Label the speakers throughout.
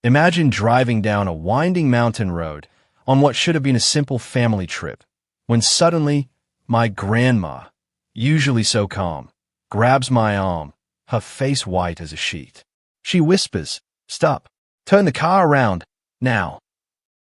Speaker 1: Imagine driving down a winding mountain road on what should have been a simple family trip, when suddenly my grandma, usually so calm, grabs my arm, her face white as a sheet. She whispers, "Stop. Turn the car around, now."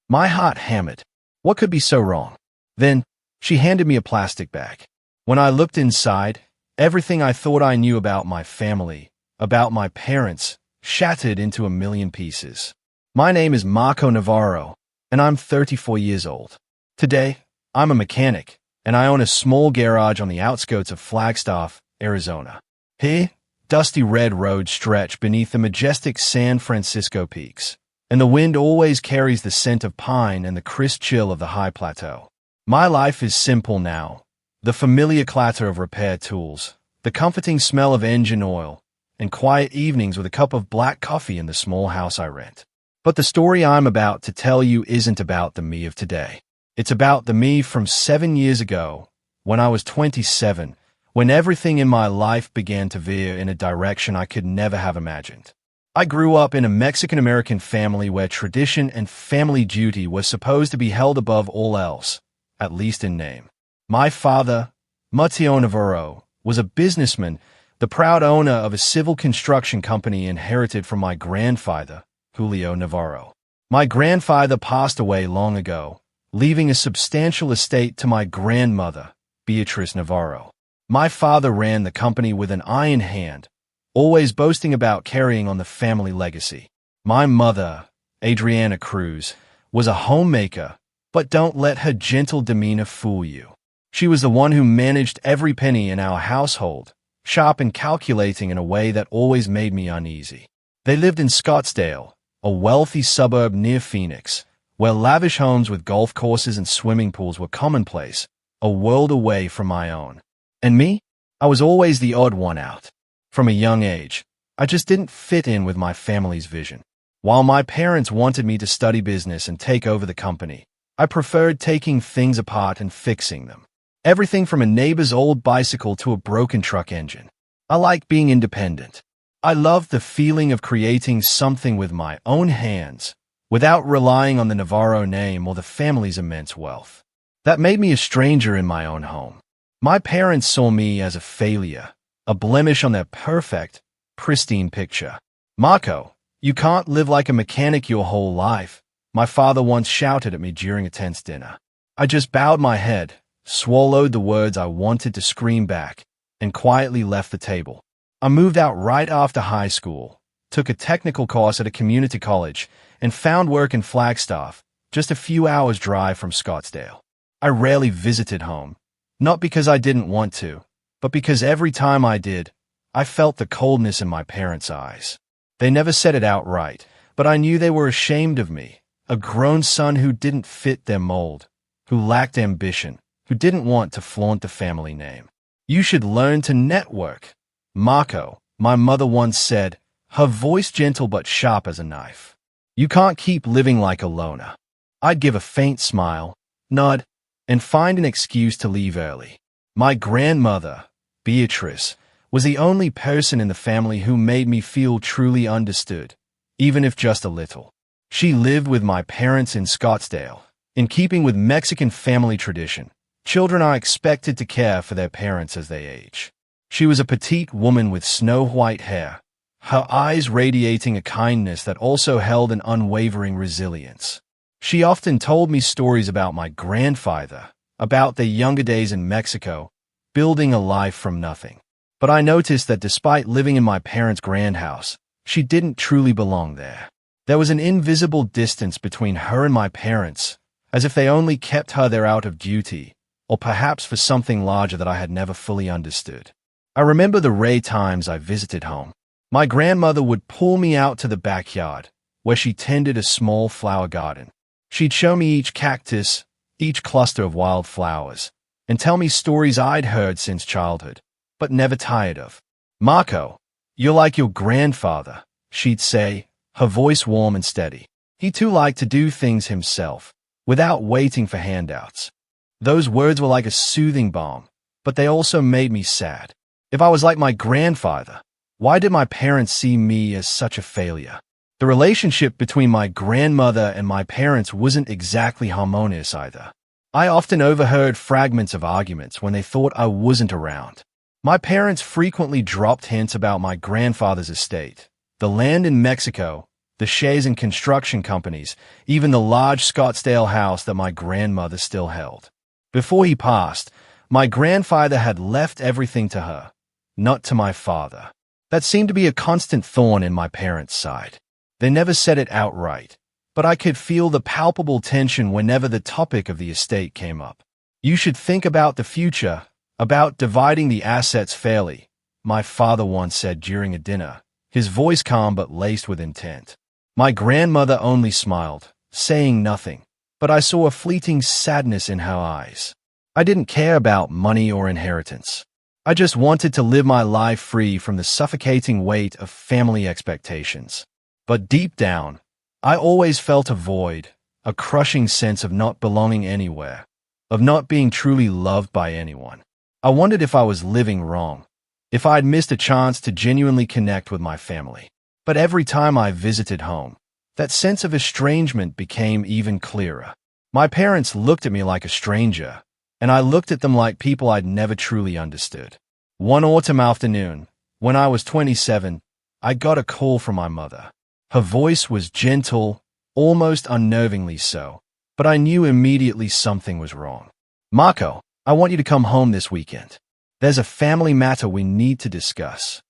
Speaker 1: My heart hammered. What could be so wrong? Then, she handed me a plastic bag. When I looked inside, everything I thought I knew about my family, about my parents, shattered into a million pieces. My name is Marco Navarro, and I'm 34 years old. Today, I'm a mechanic, and I own a small garage on the outskirts of Flagstaff, Arizona. Here, dusty red roads stretch beneath the majestic San Francisco peaks, and the wind always carries the scent of pine and the crisp chill of the high plateau. My life is simple now. The familiar clatter of repair tools, the comforting smell of engine oil, and quiet evenings with a cup of black coffee in the small house I rent. But the story I'm about to tell you isn't about the me of today. It's about the me from 7 years ago, when I was 27, when everything in my life began to veer in a direction I could never have imagined. I grew up in a Mexican-American family where tradition and family duty were supposed to be held above all else, at least in name. My father, Mateo Navarro, was a businessman, the proud owner of a civil construction company inherited from my grandfather, Julio Navarro. My grandfather passed away long ago, leaving a substantial estate to my grandmother, Beatrice Navarro. My father ran the company with an iron hand, always boasting about carrying on the family legacy. My mother, Adriana Cruz, was a homemaker, but don't let her gentle demeanor fool you. She was the one who managed every penny in our household, sharp and calculating in a way that always made me uneasy. They lived in Scottsdale, a wealthy suburb near Phoenix, where lavish homes with golf courses and swimming pools were commonplace, a world away from my own. And me? I was always the odd one out. From a young age, I just didn't fit in with my family's vision. While my parents wanted me to study business and take over the company, I preferred taking things apart and fixing them. Everything from a neighbor's old bicycle to a broken truck engine. I like being independent. I loved the feeling of creating something with my own hands, without relying on the Navarro name or the family's immense wealth. That made me a stranger in my own home. My parents saw me as a failure, a blemish on their perfect, pristine picture. "Marco, you can't live like a mechanic your whole life," my father once shouted at me during a tense dinner. I just bowed my head, swallowed the words I wanted to scream back, and quietly left the table. I moved out right after high school, took a technical course at a community college, and found work in Flagstaff, just a few hours' drive from Scottsdale. I rarely visited home, not because I didn't want to, but because every time I did, I felt the coldness in my parents' eyes. They never said it outright, but I knew they were ashamed of me, a grown son who didn't fit their mold, who lacked ambition, who didn't want to flaunt the family name. "You should learn to network, Marco," my mother once said, her voice gentle but sharp as a knife. "You can't keep living like a loner." I'd give a faint smile, nod, and find an excuse to leave early. My grandmother, Beatrice, was the only person in the family who made me feel truly understood, even if just a little. She lived with my parents in Scottsdale. In keeping with Mexican family tradition, children are expected to care for their parents as they age. She was a petite woman with snow-white hair, her eyes radiating a kindness that also held an unwavering resilience. She often told me stories about my grandfather, about their younger days in Mexico, building a life from nothing. But I noticed that despite living in my parents' grand house, she didn't truly belong there. There was an invisible distance between her and my parents, as if they only kept her there out of duty, or perhaps for something larger that I had never fully understood. I remember the rare times I visited home. My grandmother would pull me out to the backyard, where she tended a small flower garden. She'd show me each cactus, each cluster of wildflowers, and tell me stories I'd heard since childhood, but never tired of. "Marco, you're like your grandfather," she'd say, her voice warm and steady. He too liked to do things himself, without waiting for handouts. Those words were like a soothing balm, but they also made me sad. If I was like my grandfather, why did my parents see me as such a failure? The relationship between my grandmother and my parents wasn't exactly harmonious either. I often overheard fragments of arguments when they thought I wasn't around. My parents frequently dropped hints about my grandfather's estate, the land in Mexico, the shares in construction companies, even the large Scottsdale house that my grandmother still held. Before he passed, my grandfather had left everything to her, not to my father. That seemed to be a constant thorn in my parents' side. They never said it outright, but I could feel the palpable tension whenever the topic of the estate came up. You should think about the future, about dividing the assets fairly, my father once said during a dinner, his voice calm but laced with intent. My grandmother only smiled, saying nothing, but I saw a fleeting sadness in her eyes. I didn't care about money or inheritance. I just wanted to live my life free from the suffocating weight of family expectations. But deep down, I always felt a void, a crushing sense of not belonging anywhere, of not being truly loved by anyone. I wondered if I was living wrong, if I'd missed a chance to genuinely connect with my family. But every time I visited home, that sense of estrangement became even clearer. My parents looked at me like a stranger, and I looked at them like people I'd never truly understood. One autumn afternoon, when I was 27, I got a call from my mother. Her voice was gentle, almost unnervingly so, but I knew immediately something was wrong. "Marco, I want you to come home this weekend. There's a family matter we need to discuss."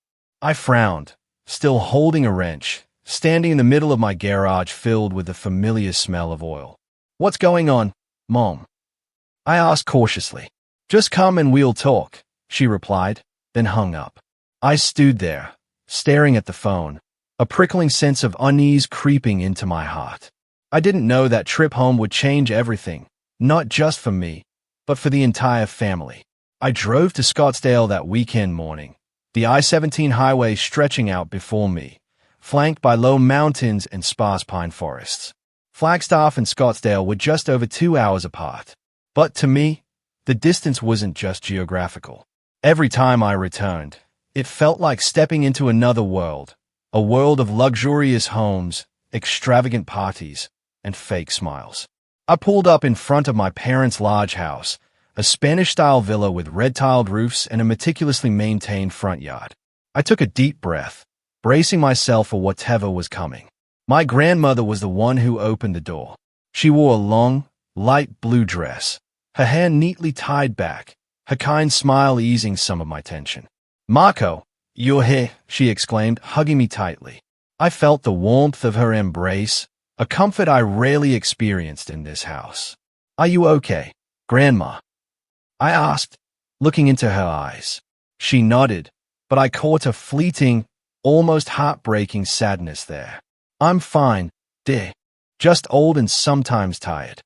Speaker 1: I frowned, still holding a wrench, standing in the middle of my garage filled with the familiar smell of oil. "What's going on, Mom?" I asked cautiously. "Just come and we'll talk," she replied, then hung up. I stood there, staring at the phone, a prickling sense of unease creeping into my heart. I didn't know that trip home would change everything, not just for me, but for the entire family. I drove to Scottsdale that weekend morning, the I-17 highway stretching out before me, flanked by low mountains and sparse pine forests. Flagstaff and Scottsdale were just over 2 hours apart. But to me, the distance wasn't just geographical. Every time I returned, it felt like stepping into another world, a world of luxurious homes, extravagant parties, and fake smiles. I pulled up in front of my parents' large house, a Spanish-style villa with red-tiled roofs and a meticulously maintained front yard. I took a deep breath, bracing myself for whatever was coming. My grandmother was the one who opened the door. She wore a long, light blue dress, her hair neatly tied back, her kind smile easing some of my tension. "Marco, you're here," she exclaimed, hugging me tightly. I felt the warmth of her embrace, a comfort I rarely experienced in this house. "Are you okay, Grandma?" I asked, looking into her eyes. She nodded, but I caught a fleeting, almost heartbreaking sadness there. "I'm fine, dear. Just old and sometimes tired."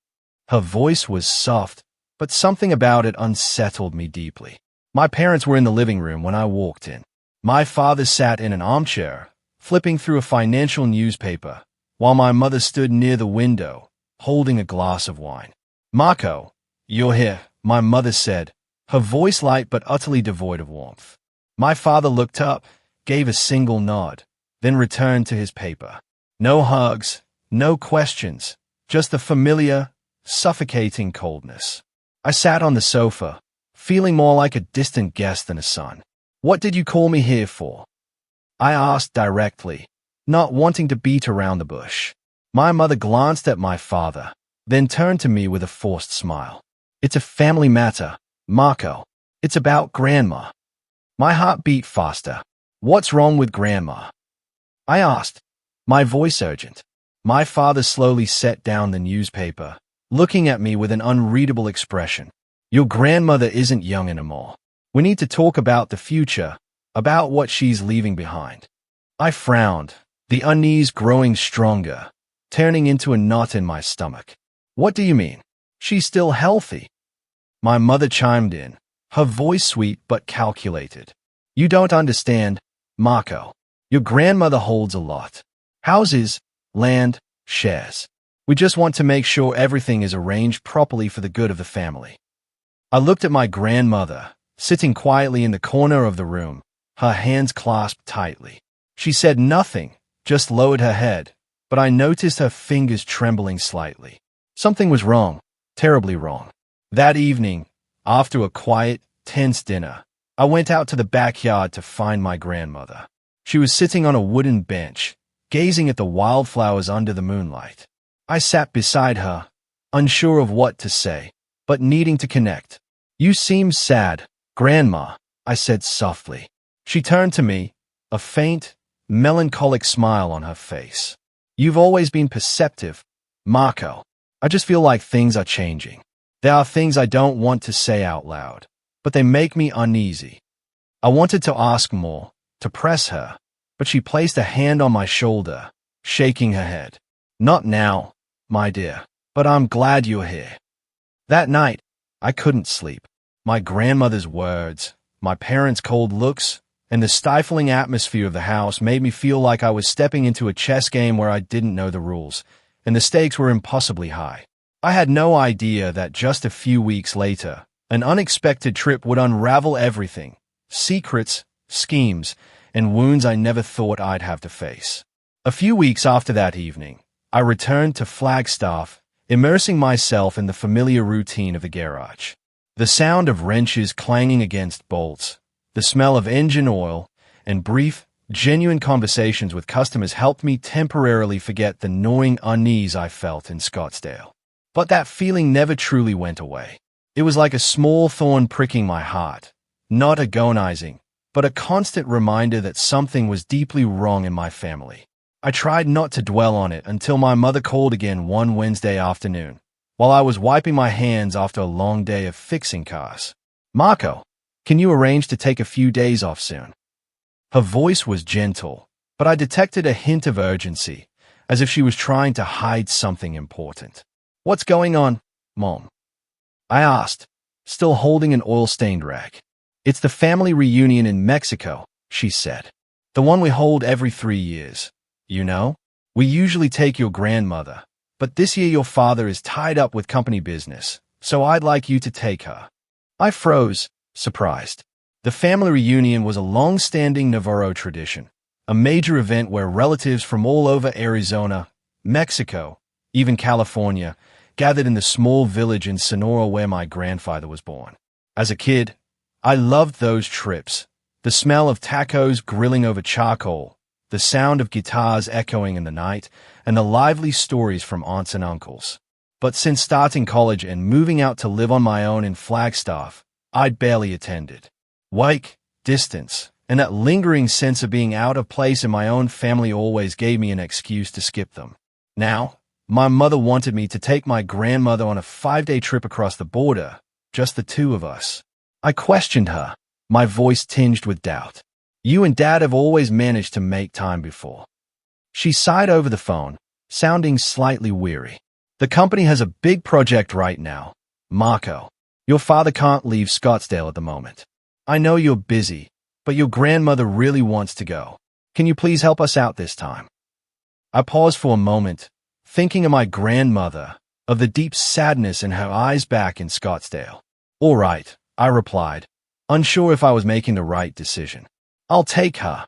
Speaker 1: Her voice was soft, but something about it unsettled me deeply. My parents were in the living room when I walked in. My father sat in an armchair, flipping through a financial newspaper, while my mother stood near the window, holding a glass of wine. "Marco, you're here," my mother said, her voice light but utterly devoid of warmth. My father looked up, gave a single nod, then returned to his paper. No hugs, no questions, just the familiar, suffocating coldness. I sat on the sofa, feeling more like a distant guest than a son. "What did you call me here for?" I asked directly, not wanting to beat around the bush. My mother glanced at my father, then turned to me with a forced smile. "It's a family matter, Marco. It's about Grandma." My heart beat faster. "What's wrong with Grandma?" I asked, my voice urgent. My father slowly set down the newspaper, looking at me with an unreadable expression. "Your grandmother isn't young anymore. We need to talk about the future, about what she's leaving behind." I frowned, the unease growing stronger, turning into a knot in my stomach. "What do you mean? She's still healthy." My mother chimed in, her voice sweet but calculated. "You don't understand, Marco. Your grandmother holds a lot. Houses, land, shares. We just want to make sure everything is arranged properly for the good of the family." I looked at my grandmother, sitting quietly in the corner of the room, her hands clasped tightly. She said nothing, just lowered her head, but I noticed her fingers trembling slightly. Something was wrong, terribly wrong. That evening, after a quiet, tense dinner, I went out to the backyard to find my grandmother. She was sitting on a wooden bench, gazing at the wildflowers under the moonlight. I sat beside her, unsure of what to say, but needing to connect. "You seem sad, Grandma," I said softly. She turned to me, a faint, melancholic smile on her face. "You've always been perceptive, Marco. I just feel like things are changing. There are things I don't want to say out loud, but they make me uneasy." I wanted to ask more, to press her, but she placed a hand on my shoulder, shaking her head. "Not now, my dear, but I'm glad you're here." That night, I couldn't sleep. My grandmother's words, my parents' cold looks, and the stifling atmosphere of the house made me feel like I was stepping into a chess game where I didn't know the rules, and the stakes were impossibly high. I had no idea that just a few weeks later, an unexpected trip would unravel everything: secrets, schemes, and wounds I never thought I'd have to face. A few weeks after that evening, I returned to Flagstaff, immersing myself in the familiar routine of the garage. The sound of wrenches clanging against bolts, the smell of engine oil, and brief, genuine conversations with customers helped me temporarily forget the gnawing unease I felt in Scottsdale. But that feeling never truly went away. It was like a small thorn pricking my heart, not agonizing, but a constant reminder that something was deeply wrong in my family. I tried not to dwell on it until my mother called again one Wednesday afternoon, while I was wiping my hands after a long day of fixing cars. "Marco, can you arrange to take a few days off soon?" Her voice was gentle, but I detected a hint of urgency, as if she was trying to hide something important. "What's going on, Mom?" I asked, still holding an oil-stained rag. "It's the family reunion in Mexico," she said. "The one we hold every 3 years. You know, we usually take your grandmother, but this year your father is tied up with company business, so I'd like you to take her." I froze, surprised. The family reunion was a long-standing Navarro tradition, a major event where relatives from all over Arizona, Mexico, even California, gathered in the small village in Sonora where my grandfather was born. As a kid, I loved those trips, the smell of tacos grilling over charcoal, the sound of guitars echoing in the night, and the lively stories from aunts and uncles. But since starting college and moving out to live on my own in Flagstaff, I'd barely attended. Wake, distance, and that lingering sense of being out of place in my own family always gave me an excuse to skip them. Now, my mother wanted me to take my grandmother on a 5-day trip across the border, just the two of us. I questioned her, my voice tinged with doubt. "You and Dad have always managed to make time before." She sighed over the phone, sounding slightly weary. "The company has a big project right now, Marco. Your father can't leave Scottsdale at the moment. I know you're busy, but your grandmother really wants to go. Can you please help us out this time?" I paused for a moment, thinking of my grandmother, of the deep sadness in her eyes back in Scottsdale. "All right," I replied, unsure if I was making the right decision. "I'll take her."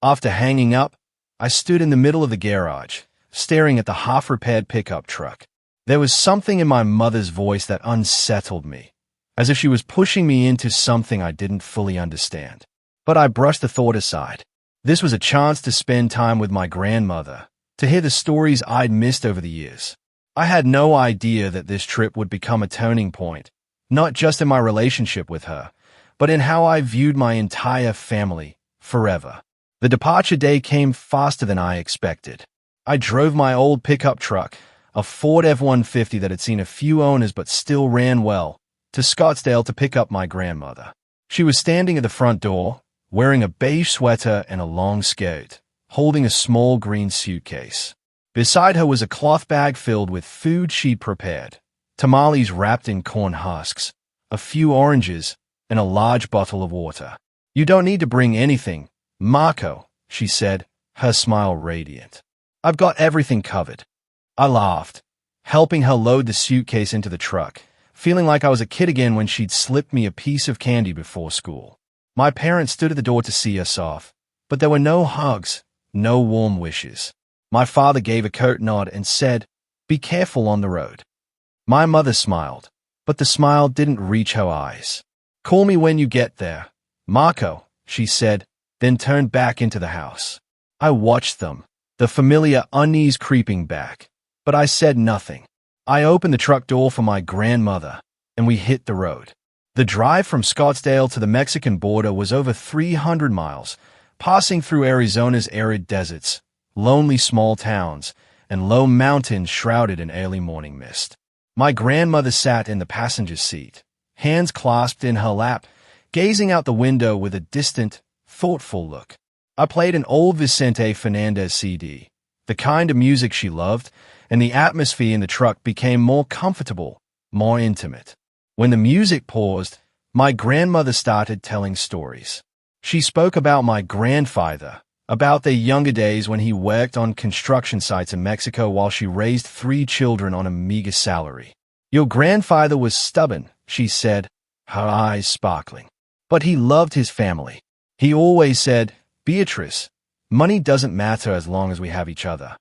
Speaker 1: After hanging up, I stood in the middle of the garage, staring at the half-repaired pickup truck. There was something in my mother's voice that unsettled me, as if she was pushing me into something I didn't fully understand. But I brushed the thought aside. This was a chance to spend time with my grandmother, to hear the stories I'd missed over the years. I had no idea that this trip would become a turning point, not just in my relationship with her, but in how I viewed my entire family, forever. The departure day came faster than I expected. I drove my old pickup truck, a Ford F-150 that had seen a few owners but still ran well, to Scottsdale to pick up my grandmother. She was standing at the front door, wearing a beige sweater and a long skirt, holding a small green suitcase. Beside her was a cloth bag filled with food she'd prepared, tamales wrapped in corn husks, a few oranges, and a large bottle of water. "You don't need to bring anything, Marco," she said, her smile radiant. "I've got everything covered." I laughed, helping her load the suitcase into the truck, feeling like I was a kid again when she'd slipped me a piece of candy before school. My parents stood at the door to see us off, but there were no hugs, no warm wishes. My father gave a curt nod and said, "Be careful on the road." My mother smiled, but the smile didn't reach her eyes. "Call me when you get there, Marco," she said, then turned back into the house. I watched them, the familiar unease creeping back, but I said nothing. I opened the truck door for my grandmother, and we hit the road. The drive from Scottsdale to the Mexican border was over 300 miles, passing through Arizona's arid deserts, lonely small towns, and low mountains shrouded in early morning mist. My grandmother sat in the passenger seat, hands clasped in her lap, gazing out the window with a distant, thoughtful look. I played an old Vicente Fernandez CD, the kind of music she loved, and the atmosphere in the truck became more comfortable, more intimate. When the music paused, my grandmother started telling stories. She spoke about my grandfather, about their younger days when he worked on construction sites in Mexico while she raised 3 children on a meager salary. "Your grandfather was stubborn," she said, her eyes sparkling. "But he loved his family. He always said, 'Beatrice, money doesn't matter as long as we have each other.'"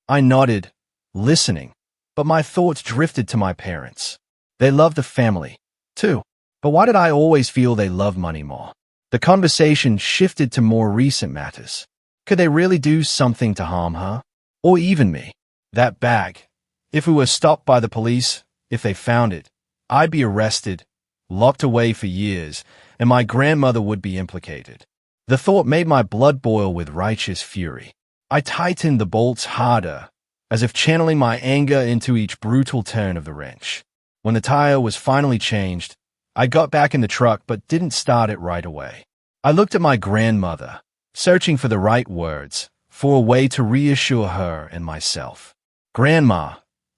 Speaker 1: I nodded, listening, but my thoughts drifted to my parents. They loved the family, too. But why did I always feel they loved money more? The conversation shifted to more recent matters. Could they really do something to harm her? Or even me? That bag. If we were stopped by the police, if they found it, I'd be arrested, locked away for years, and my grandmother would be implicated. The thought made my blood boil with righteous fury. I tightened the bolts harder, as if channeling my anger into each brutal turn of the wrench. When the tire was finally changed, I got back in the truck but didn't start it right away. I looked at my grandmother, searching for the right words, for a way to reassure her and myself. "Grandma,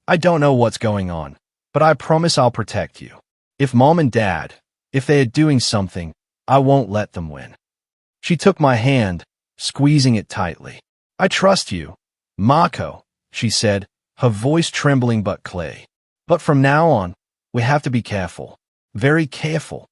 Speaker 1: I don't know what's going on, but I promise I'll protect you. If Mom and Dad, if they are doing something, I won't let them win." She took my hand, squeezing it tightly. "I trust you, Marco," she said, her voice trembling but clear. "But from now on, we have to be careful, very careful."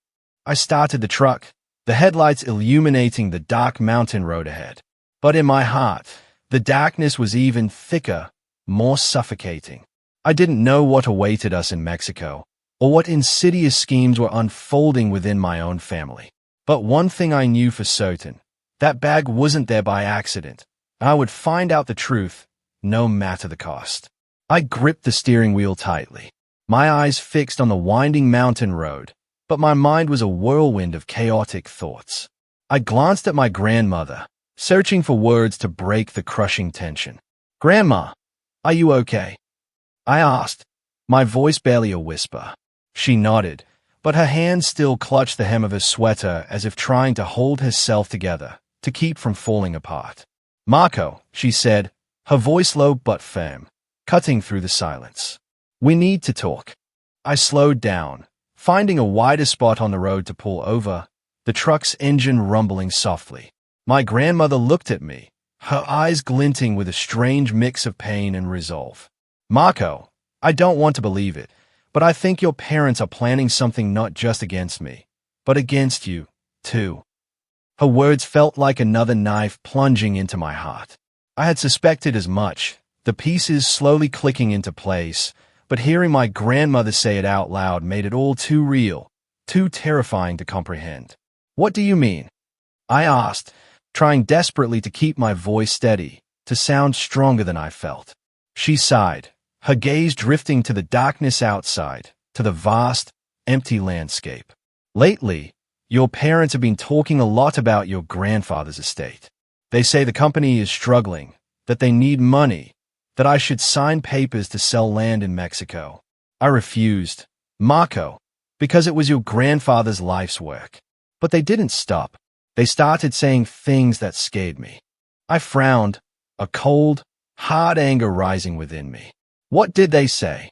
Speaker 1: I started the truck, the headlights illuminating the dark mountain road ahead. But in my heart, the darkness was even thicker, more suffocating. I didn't know what awaited us in Mexico, or what insidious schemes were unfolding within my own family. But one thing I knew for certain, that bag wasn't there by accident. I would find out the truth, no matter the cost. I gripped the steering wheel tightly, my eyes fixed on the winding mountain road, but my mind was a whirlwind of chaotic thoughts. I glanced at my grandmother, searching for words to break the crushing tension. "Grandma, are you okay?" I asked, my voice barely a whisper. She nodded, but her hands still clutched the hem of her sweater as if trying to hold herself together, to keep from falling apart. "Marco," she said, her voice low but firm, cutting through the silence. "We need to talk." I slowed down, finding a wider spot on the road to pull over, the truck's engine rumbling softly. My grandmother looked at me, her eyes glinting with a strange mix of pain and resolve. "Marco, I don't want to believe it, but I think your parents are planning something not just against me, but against you, too." Her words felt like another knife plunging into my heart. I had suspected as much, the pieces slowly clicking into place, but hearing my grandmother say it out loud made it all too real, too terrifying to comprehend. "What do you mean?" I asked, trying desperately to keep my voice steady, to sound stronger than I felt. She sighed, her gaze drifting to the darkness outside, to the vast, empty landscape. "Lately, your parents have been talking a lot about your grandfather's estate. They say the company is struggling, that they need money, that I should sign papers to sell land in Mexico." I refused, "Marco, because it was your grandfather's life's work." But they didn't stop. They started saying things that scared me. I frowned, a cold, hard anger rising within me. "What did they say?"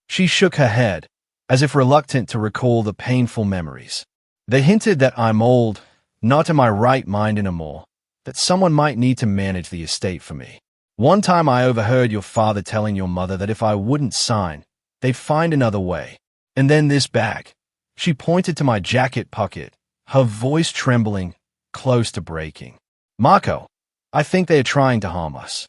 Speaker 1: She shook her head, as if reluctant to recall the painful memories. "They hinted that I'm old, not in my right mind anymore, that someone might need to manage the estate for me. One time I overheard your father telling your mother that if I wouldn't sign, they'd find another way. And then this bag." She pointed to my jacket pocket, her voice trembling, close to breaking. "Marco, I think they are trying to harm us.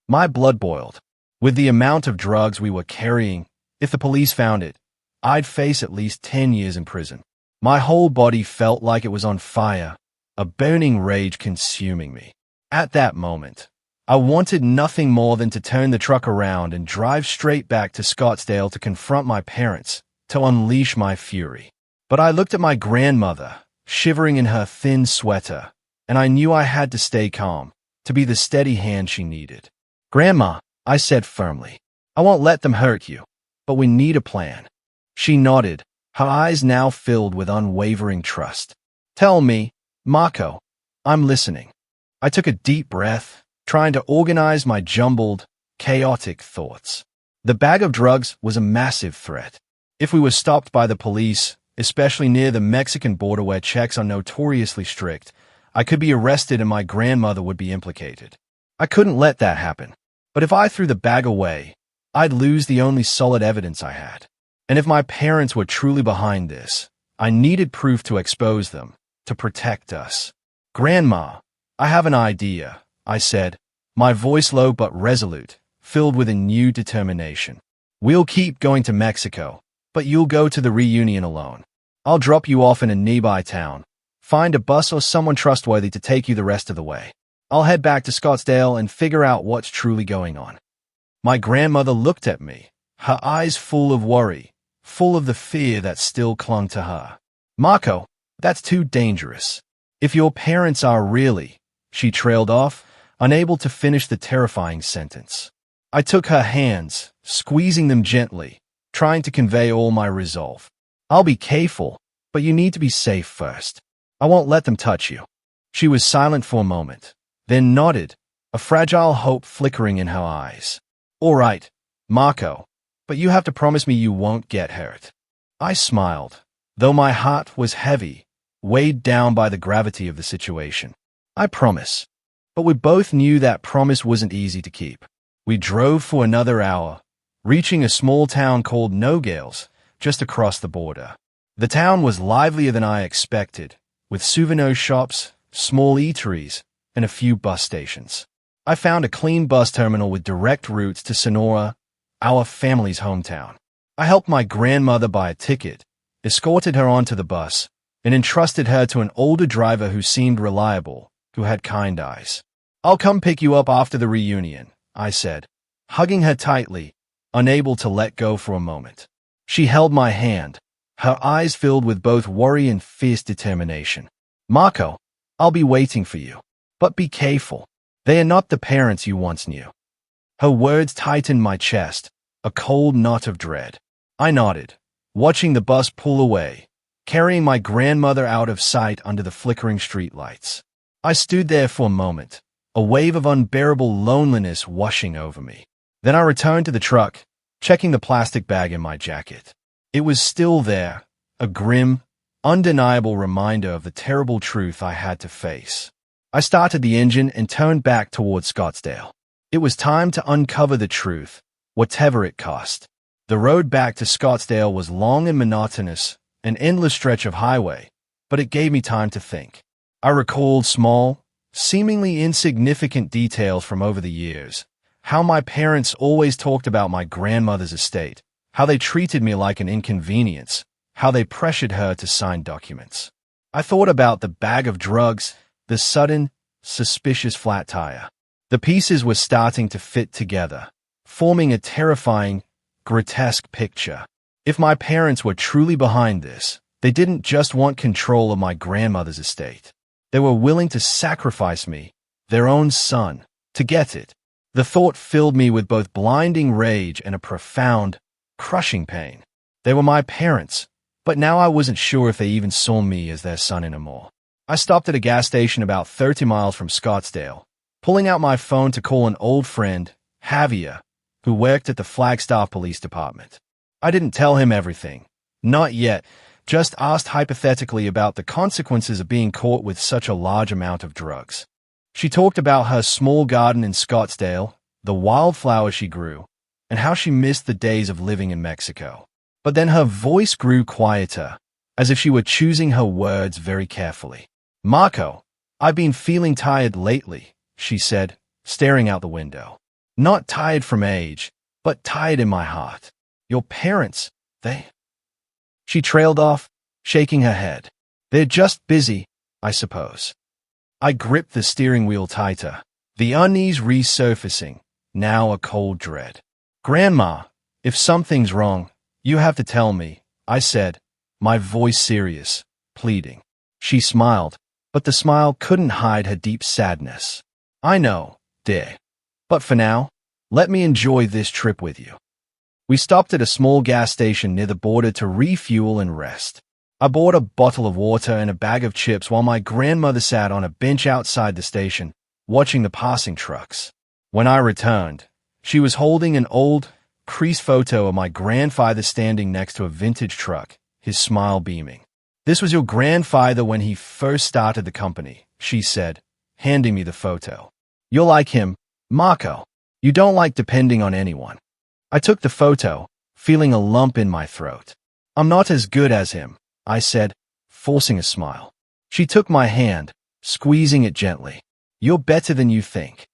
Speaker 1: My blood boiled. With the amount of drugs we were carrying, if the police found it, I'd face at least 10 years in prison. My whole body felt like it was on fire, a burning rage consuming me. At that moment, I wanted nothing more than to turn the truck around and drive straight back to Scottsdale to confront my parents, to unleash my fury. But I looked at my grandmother, shivering in her thin sweater, and I knew I had to stay calm, to be the steady hand she needed. "Grandma," I said firmly, "I won't let them hurt you, but we need a plan." She nodded, her eyes now filled with unwavering trust. "Tell me, Marco, I'm listening." I took a deep breath, trying to organize my jumbled, chaotic thoughts. The bag of drugs was a massive threat. If we were stopped by the police, especially near the Mexican border where checks are notoriously strict, I could be arrested and my grandmother would be implicated. I couldn't let that happen. But if I threw the bag away, I'd lose the only solid evidence I had. And if my parents were truly behind this, I needed proof to expose them, to protect us. "Grandma, I have an idea," I said, my voice low but resolute, filled with a new determination. "We'll keep going to Mexico, but you'll go to the reunion alone. I'll drop you off in a nearby town. Find a bus or someone trustworthy to take you the rest of the way. I'll head back to Scottsdale and figure out what's truly going on." My grandmother looked at me, her eyes full of worry, full of the fear that still clung to her. "Marco, that's too dangerous. If your parents are really—" She trailed off, unable to finish the terrifying sentence. I took her hands, squeezing them gently, trying to convey all my resolve. "I'll be careful, but you need to be safe first. I won't let them touch you." She was silent for a moment, then nodded, a fragile hope flickering in her eyes. "All right, Marco, but you have to promise me you won't get hurt." I smiled, though my heart was heavy, weighed down by the gravity of the situation. "I promise." But we both knew that promise wasn't easy to keep. We drove for another hour, reaching a small town called Nogales, just across the border. The town was livelier than I expected, with souvenir shops, small eateries, and a few bus stations. I found a clean bus terminal with direct routes to Sonora, our family's hometown. I helped my grandmother buy a ticket, escorted her onto the bus, and entrusted her to an older driver who seemed reliable, who had kind eyes. "I'll come pick you up after the reunion," I said, hugging her tightly, unable to let go for a moment. She held my hand, her eyes filled with both worry and fierce determination. "Marco, I'll be waiting for you. But be careful. They are not the parents you once knew." Her words tightened my chest, a cold knot of dread. I nodded, watching the bus pull away, carrying my grandmother out of sight under the flickering streetlights. I stood there for a moment, a wave of unbearable loneliness washing over me. Then I returned to the truck, checking the plastic bag in my jacket. It was still there, a grim, undeniable reminder of the terrible truth I had to face. I started the engine and turned back toward Scottsdale. It was time to uncover the truth, whatever it cost. The road back to Scottsdale was long and monotonous, an endless stretch of highway, but it gave me time to think. I recalled small, seemingly insignificant details from over the years, how my parents always talked about my grandmother's estate, how they treated me like an inconvenience, how they pressured her to sign documents. I thought about the bag of drugs, the sudden, suspicious flat tire. The pieces were starting to fit together, forming a terrifying, grotesque picture. If my parents were truly behind this, they didn't just want control of my grandmother's estate. They were willing to sacrifice me, their own son, to get it. The thought filled me with both blinding rage and a profound, crushing pain. They were my parents, but now I wasn't sure if they even saw me as their son anymore. I stopped at a gas station about 30 miles from Scottsdale, pulling out my phone to call an old friend, Javier, who worked at the Flagstaff Police Department. I didn't tell him everything. Not yet. Just asked hypothetically about the consequences of being caught with such a large amount of drugs. She talked about her small garden in Scottsdale, the wildflowers she grew, and how she missed the days of living in Mexico. But then her voice grew quieter, as if she were choosing her words very carefully. "Marco, I've been feeling tired lately," she said, staring out the window. Not tired from age, but tired in my heart. Your parents, they... She trailed off, shaking her head. They're just busy, I suppose. I gripped the steering wheel tighter, the unease resurfacing, now a cold dread. Grandma, if something's wrong, you have to tell me, I said, my voice serious, pleading. She smiled, but the smile couldn't hide her deep sadness. I know, dear. But for now, let me enjoy this trip with you. We stopped at a small gas station near the border to refuel and rest. I bought a bottle of water and a bag of chips while my grandmother sat on a bench outside the station, watching the passing trucks. When I returned, she was holding an old, creased photo of my grandfather standing next to a vintage truck, his smile beaming. This was your grandfather when he first started the company, she said, handing me the photo. You're like him, Marco. You don't like depending on anyone. I took the photo, feeling a lump in my throat. I'm not as good as him, I said, forcing a smile. She took my hand, squeezing it gently. You're better than you think.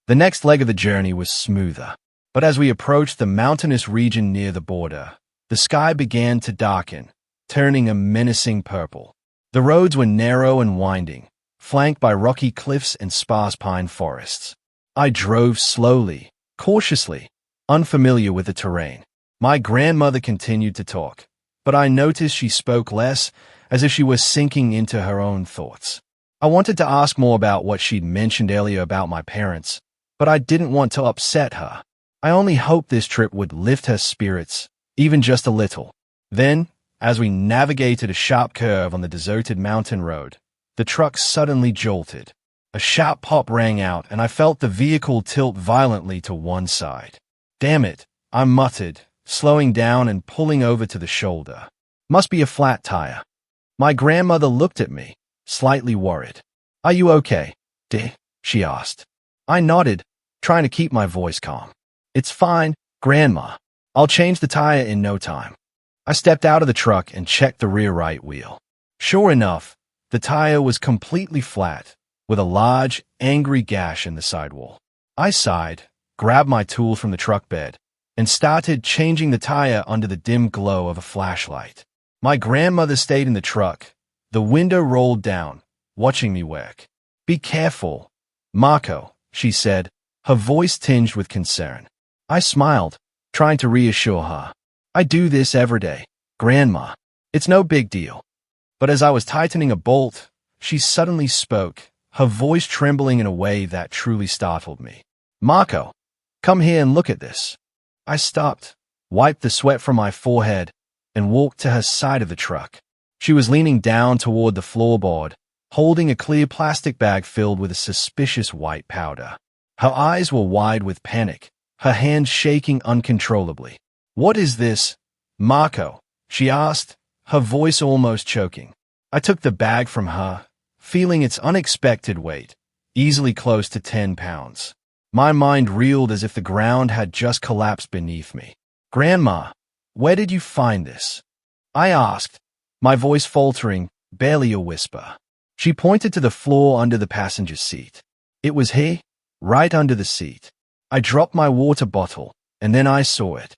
Speaker 1: The next leg of the journey was smoother, but as we approached the mountainous region near the border, the sky began to darken, turning a menacing purple. The roads were narrow and winding, flanked by rocky cliffs and sparse pine forests. I drove slowly, cautiously, unfamiliar with the terrain. My grandmother continued to talk, but I noticed she spoke less, as if she was sinking into her own thoughts. I wanted to ask more about what she'd mentioned earlier about my parents, but I didn't want to upset her. I only hoped this trip would lift her spirits, even just a little. Then, as we navigated a sharp curve on the deserted mountain road, the truck suddenly jolted. A sharp pop rang out, and I felt the vehicle tilt violently to one side. Damn it, I muttered, slowing down and pulling over to the shoulder. Must be a flat tire. My grandmother looked at me, slightly worried. Are you okay, dear? She asked. I nodded, trying to keep my voice calm. It's fine, Grandma. I'll change the tire in no time. I stepped out of the truck and checked the rear right wheel. Sure enough, the tire was completely flat, with a large, angry gash in the sidewall. I sighed, grabbed my tools from the truck bed, and started changing the tire under the dim glow of a flashlight. My grandmother stayed in the truck, the window rolled down, watching me work. Be careful, Marco, she said, her voice tinged with concern. I smiled, trying to reassure her. I do this every day, Grandma. It's no big deal. But as I was tightening a bolt, she suddenly spoke, her voice trembling in a way that truly startled me. Marco, come here and look at this. I stopped, wiped the sweat from my forehead, and walked to her side of the truck. She was leaning down toward the floorboard, holding a clear plastic bag filled with a suspicious white powder. Her eyes were wide with panic, her hands shaking uncontrollably. What is this, Marco? She asked, her voice almost choking. I took the bag from her, feeling its unexpected weight, easily close to 10 pounds. My mind reeled as if the ground had just collapsed beneath me. Grandma, where did you find this? I asked, my voice faltering, barely a whisper. She pointed to the floor under the passenger seat. It was here, right under the seat. I dropped my water bottle, and then I saw it.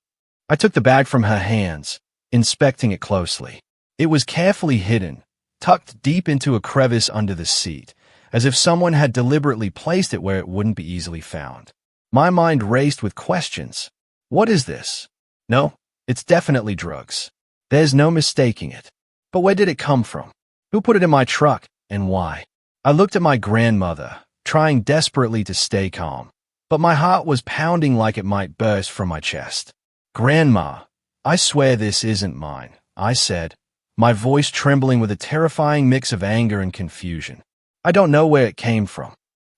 Speaker 1: I took the bag from her hands, inspecting it closely. It was carefully hidden, tucked deep into a crevice under the seat, as if someone had deliberately placed it where it wouldn't be easily found. My mind raced with questions. What is this? No, it's definitely drugs. There's no mistaking it. But where did it come from? Who put it in my truck, and why? I looked at my grandmother, trying desperately to stay calm, but my heart was pounding like it might burst from my chest. Grandma, I swear this isn't mine, I said, my voice trembling with a terrifying mix of anger and confusion. I don't know where it came from.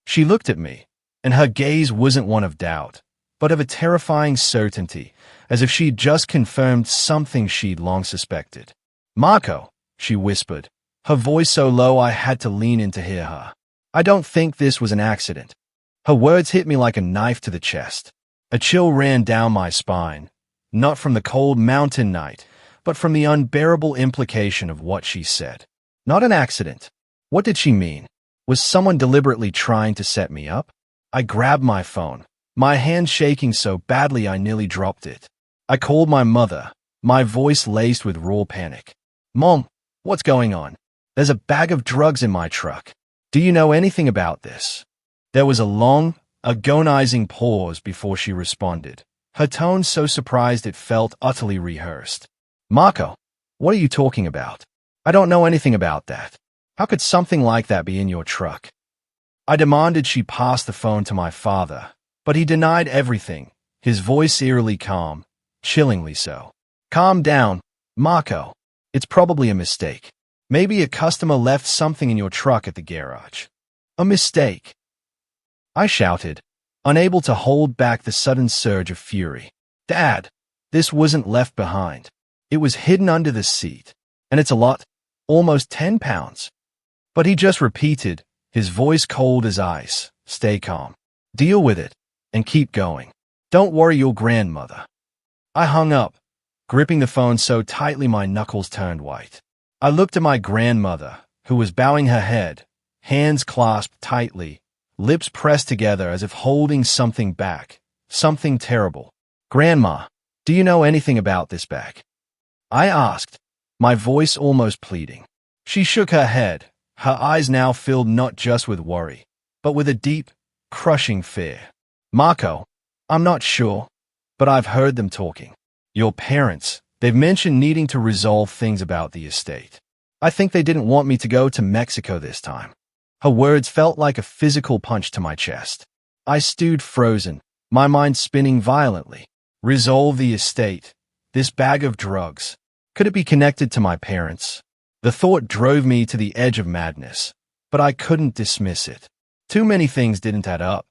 Speaker 1: She looked at me, and her gaze wasn't one of doubt, but of a terrifying certainty, as if she'd just confirmed something she'd long suspected. Marco, she whispered, her voice so low I had to lean in to hear her. I don't think this was an accident. Her words hit me like a knife to the chest. A chill ran down my spine, not from the cold mountain night, but from the unbearable implication of what she said. Not an accident. What did she mean? Was someone deliberately trying to set me up? I grabbed my phone, my hand shaking so badly I nearly dropped it. I called my mother, my voice laced with raw panic. Mom, what's going on? There's a bag of drugs in my truck. Do you know anything about this? There was a long, agonizing pause before she responded, her tone so surprised it felt utterly rehearsed. Marco, what are you talking about? I don't know anything about that. How could something like that be in your truck? I demanded she pass the phone to my father, but he denied everything, his voice eerily calm, chillingly so. Calm down, Marco. It's probably a mistake. Maybe a customer left something in your truck at the garage. A mistake. I shouted, unable to hold back the sudden surge of fury. Dad, this wasn't left behind. It was hidden under the seat. And it's a lot, almost 10 pounds. But he just repeated, his voice cold as ice, stay calm. Deal with it, and keep going. Don't worry your grandmother. I hung up, gripping the phone so tightly my knuckles turned white. I looked at my grandmother, who was bowing her head, hands clasped tightly, lips pressed together as if holding something back, something terrible. Grandma, do you know anything about this bag? I asked, my voice almost pleading. She shook her head, her eyes now filled not just with worry, but with a deep, crushing fear. Marco, I'm not sure, but I've heard them talking. Your parents, they've mentioned needing to resolve things about the estate. I think they didn't want me to go to Mexico this time. Her words felt like a physical punch to my chest. I stood frozen, my mind spinning violently. Resolve the estate. This bag of drugs. Could it be connected to my parents? The thought drove me to the edge of madness, but I couldn't dismiss it. Too many things didn't add up.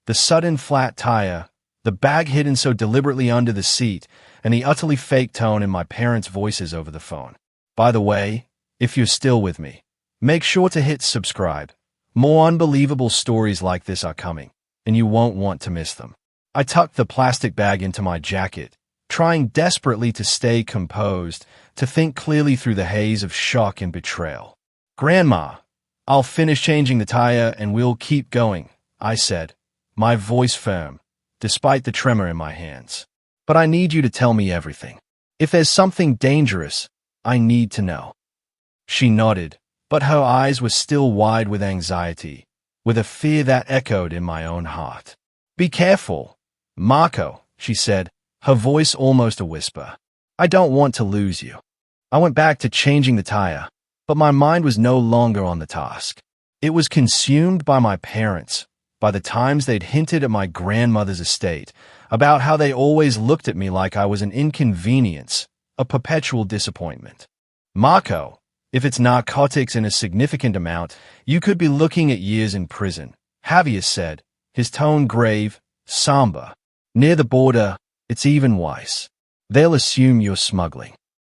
Speaker 1: The sudden flat tire, the bag hidden so deliberately under the seat, and the utterly fake tone in my parents' voices over the phone. By the way, if you're still with me, make sure to hit subscribe. More unbelievable stories like this are coming, and you won't want to miss them. I tucked the plastic bag into my jacket, trying desperately to stay composed, to think clearly through the haze of shock and betrayal. Grandma, I'll finish changing the tire and we'll keep going, I said, my voice firm, despite the tremor in my hands. But I need you to tell me everything. If there's something dangerous, I need to know. She nodded, but her eyes were still wide with anxiety, with a fear that echoed in my own heart. Be careful, Marco, she said, her voice almost a whisper. I don't want to lose you. I went back to changing the tire, but my mind was no longer on the task. It was consumed by my parents, by the times they'd hinted at my grandmother's estate, about how they always looked at me like I was an inconvenience, a perpetual disappointment. Marco, if it's narcotics in a significant amount, you could be looking at years in prison, Javier said, his tone grave, somber. Near the border, it's even worse. They'll assume you're smuggling.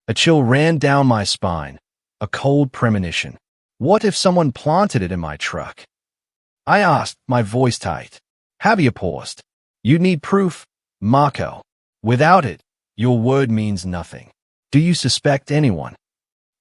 Speaker 1: A chill ran down my spine, a cold premonition. What if someone planted it in my truck? I asked, my voice tight. Javier paused. You need proof, Marco. Without it, your word means nothing. Do you suspect anyone?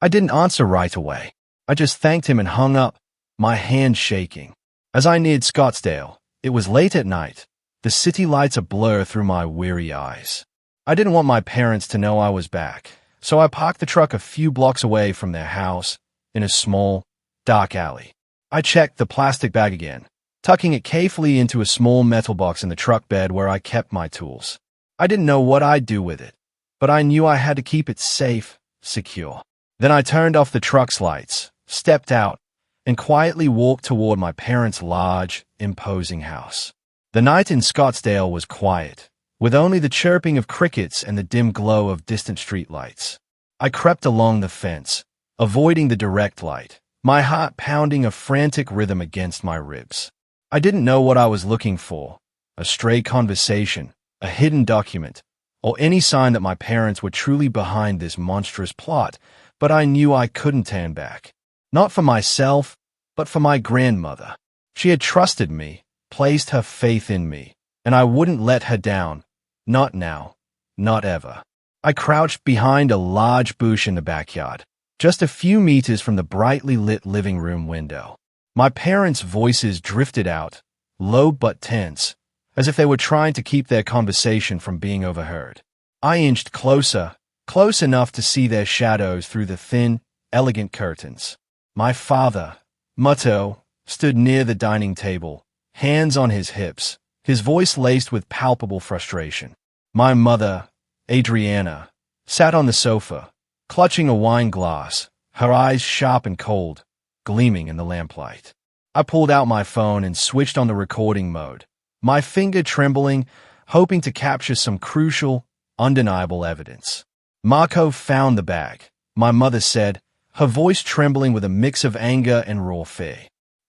Speaker 1: I didn't answer right away. I just thanked him and hung up, my hand shaking. As I neared Scottsdale, it was late at night, the city lights a blur through my weary eyes. I didn't want my parents to know I was back, so I parked the truck a few blocks away from their house, in a small, dark alley. I checked the plastic bag again, tucking it carefully into a small metal box in the truck bed where I kept my tools. I didn't know what I'd do with it, but I knew I had to keep it safe, secure. Then I turned off the truck's lights, stepped out, and quietly walked toward my parents' large, imposing house. The night in Scottsdale was quiet, with only the chirping of crickets and the dim glow of distant streetlights. I crept along the fence, avoiding the direct light, my heart pounding a frantic rhythm against my ribs. I didn't know what I was looking for, a stray conversation, a hidden document, or any sign that my parents were truly behind this monstrous plot, but I knew I couldn't turn back. Not for myself, but for my grandmother. She had trusted me, placed her faith in me, and I wouldn't let her down. Not now, not ever. I crouched behind a large bush in the backyard, just a few meters from the brightly lit living room window. My parents' voices drifted out, low but tense, as if they were trying to keep their conversation from being overheard. I inched closer, close enough to see their shadows through the thin, elegant curtains. My father, Mutto, stood near the dining table, hands on his hips, his voice laced with palpable frustration. My mother, Adriana, sat on the sofa, clutching a wine glass, her eyes sharp and cold, gleaming in the lamplight. I pulled out my phone and switched on the recording mode, my finger trembling, hoping to capture some crucial, undeniable evidence. Marco found the bag, my mother said, her voice trembling with a mix of anger and raw fear.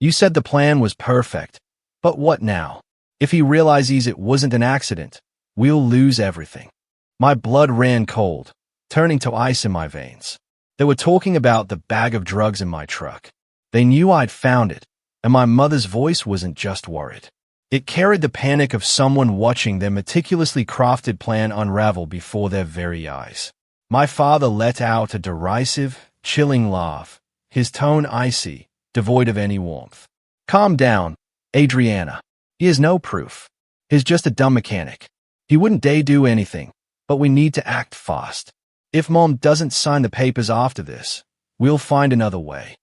Speaker 1: You said the plan was perfect, but what now? If he realizes it wasn't an accident, we'll lose everything. My blood ran cold, turning to ice in my veins. They were talking about the bag of drugs in my truck. They knew I'd found it, and my mother's voice wasn't just worried. It carried the panic of someone watching their meticulously crafted plan unravel before their very eyes. My father let out a derisive, chilling laugh, his tone icy, devoid of any warmth. Calm down, Adriana. He has no proof. He's just a dumb mechanic. He wouldn't dare do anything, but we need to act fast. If Mom doesn't sign the papers after this, we'll find another way.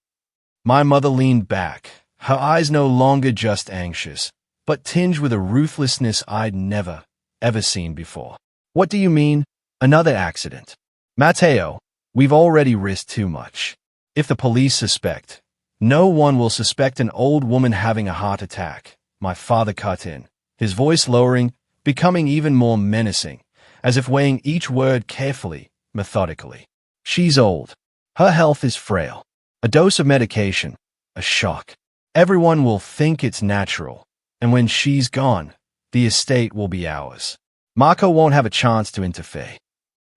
Speaker 1: My mother leaned back, her eyes no longer just anxious, but tinged with a ruthlessness I'd never, ever seen before. What do you mean, another accident? Matteo, we've already risked too much. If the police suspect, no one will suspect an old woman having a heart attack. My father cut in, his voice lowering, becoming even more menacing, as if weighing each word carefully, methodically. She's old. Her health is frail. A dose of medication, a shock. Everyone will think it's natural, and when she's gone, the estate will be ours. Marco won't have a chance to interfere.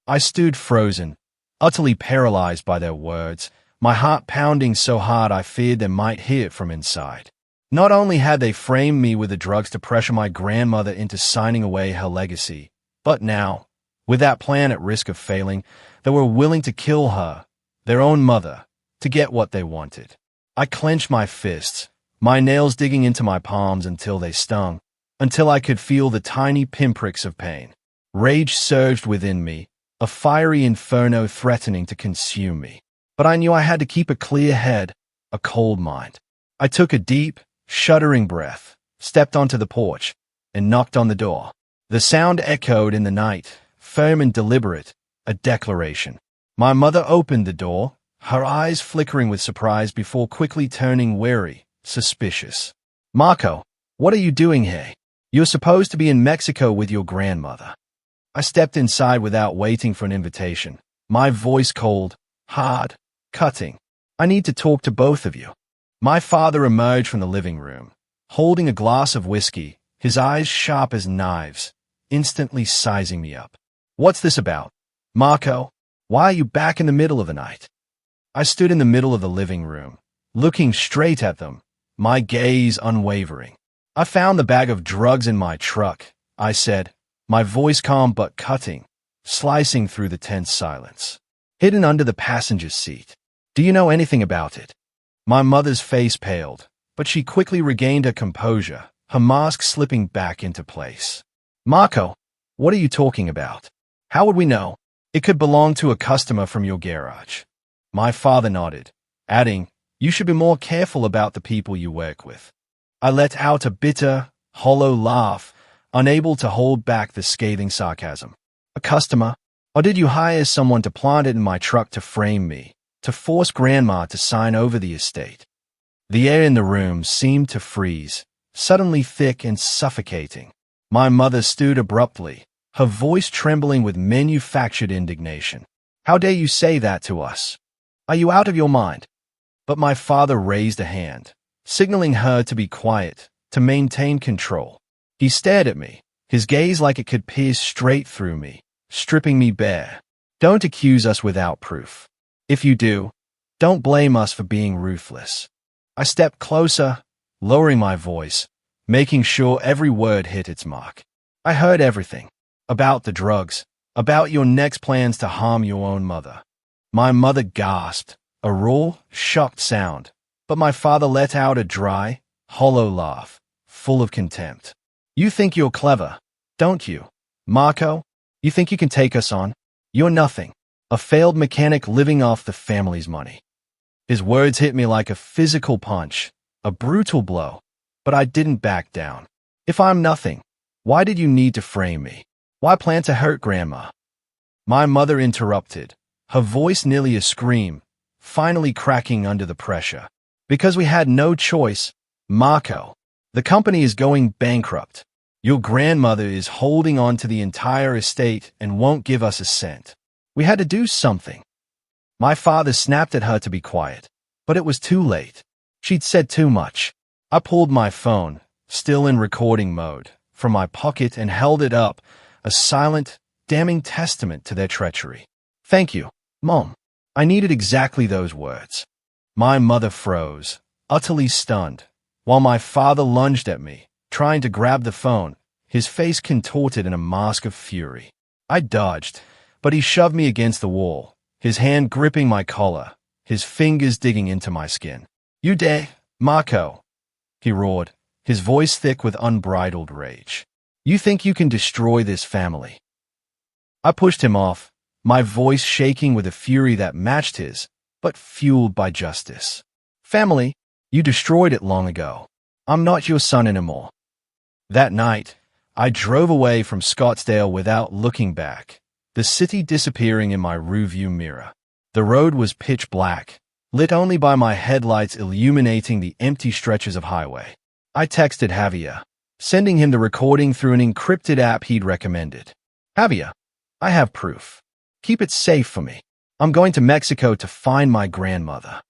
Speaker 1: I stood frozen, utterly paralyzed by their words, my heart pounding so hard I feared they might hear it from inside. Not only had they framed me with the drugs to pressure my grandmother into signing away her legacy, but now, with that plan at risk of failing, they were willing to kill her, their own mother, to get what they wanted. I clenched my fists, my nails digging into my palms until they stung, until I could feel the tiny pinpricks of pain. Rage surged within me, a fiery inferno threatening to consume me. But I knew I had to keep a clear head, a cold mind. I took a deep, shuddering breath, stepped onto the porch, and knocked on the door. The sound echoed in the night, firm and deliberate, a declaration. My mother opened the door, her eyes flickering with surprise before quickly turning wary, suspicious. Marco, what are you doing here? You're supposed to be in Mexico with your grandmother. I stepped inside without waiting for an invitation, my voice cold, hard, cutting. I need to talk to both of you. My father emerged from the living room, holding a glass of whiskey, his eyes sharp as knives, instantly sizing me up. What's this about? Marco, why are you back in the middle of the night? I stood in the middle of the living room, looking straight at them, my gaze unwavering. I found the bag of drugs in my truck, I said, my voice calm but cutting, slicing through the tense silence. Hidden under the passenger seat. Do you know anything about it? My mother's face paled, but she quickly regained her composure, her mask slipping back into place. Marco, what are you talking about? How would we know? It could belong to a customer from your garage. My father nodded, adding, you should be more careful about the people you work with. I let out a bitter, hollow laugh, unable to hold back the scathing sarcasm. A customer? Or did you hire someone to plant it in my truck to frame me, to force Grandma to sign over the estate? The air in the room seemed to freeze, suddenly thick and suffocating. My mother stood abruptly, her voice trembling with manufactured indignation. How dare you say that to us? Are you out of your mind? But my father raised a hand, signaling her to be quiet, to maintain control. He stared at me, his gaze like it could pierce straight through me, stripping me bare. Don't accuse us without proof. If you do, don't blame us for being ruthless. I stepped closer, lowering my voice, making sure every word hit its mark. I heard everything. About the drugs, about your next plans to harm your own mother. My mother gasped, a raw, shocked sound, but my father let out a dry, hollow laugh, full of contempt. You think you're clever, don't you? Marco, you think you can take us on? You're nothing. A failed mechanic living off the family's money. His words hit me like a physical punch, a brutal blow, but I didn't back down. If I'm nothing, why did you need to frame me? Why plan to hurt Grandma? My mother interrupted, her voice nearly a scream, finally cracking under the pressure. Because we had no choice, Marco. The company is going bankrupt. Your grandmother is holding on to the entire estate and won't give us a cent. We had to do something. My father snapped at her to be quiet, but it was too late. She'd said too much. I pulled my phone, still in recording mode, from my pocket and held it up, a silent, damning testament to their treachery. Thank you, Mom. I needed exactly those words. My mother froze, utterly stunned, while my father lunged at me, trying to grab the phone, his face contorted in a mask of fury. I dodged, but he shoved me against the wall, his hand gripping my collar, his fingers digging into my skin. You dare, Marco, he roared, his voice thick with unbridled rage. You think you can destroy this family? I pushed him off, my voice shaking with a fury that matched his, but fueled by justice. Family, you destroyed it long ago. I'm not your son anymore. That night, I drove away from Scottsdale without looking back, the city disappearing in my rearview mirror. The road was pitch black, lit only by my headlights illuminating the empty stretches of highway. I texted Javier, sending him the recording through an encrypted app he'd recommended. Javier, I have proof. Keep it safe for me. I'm going to Mexico to find my grandmother.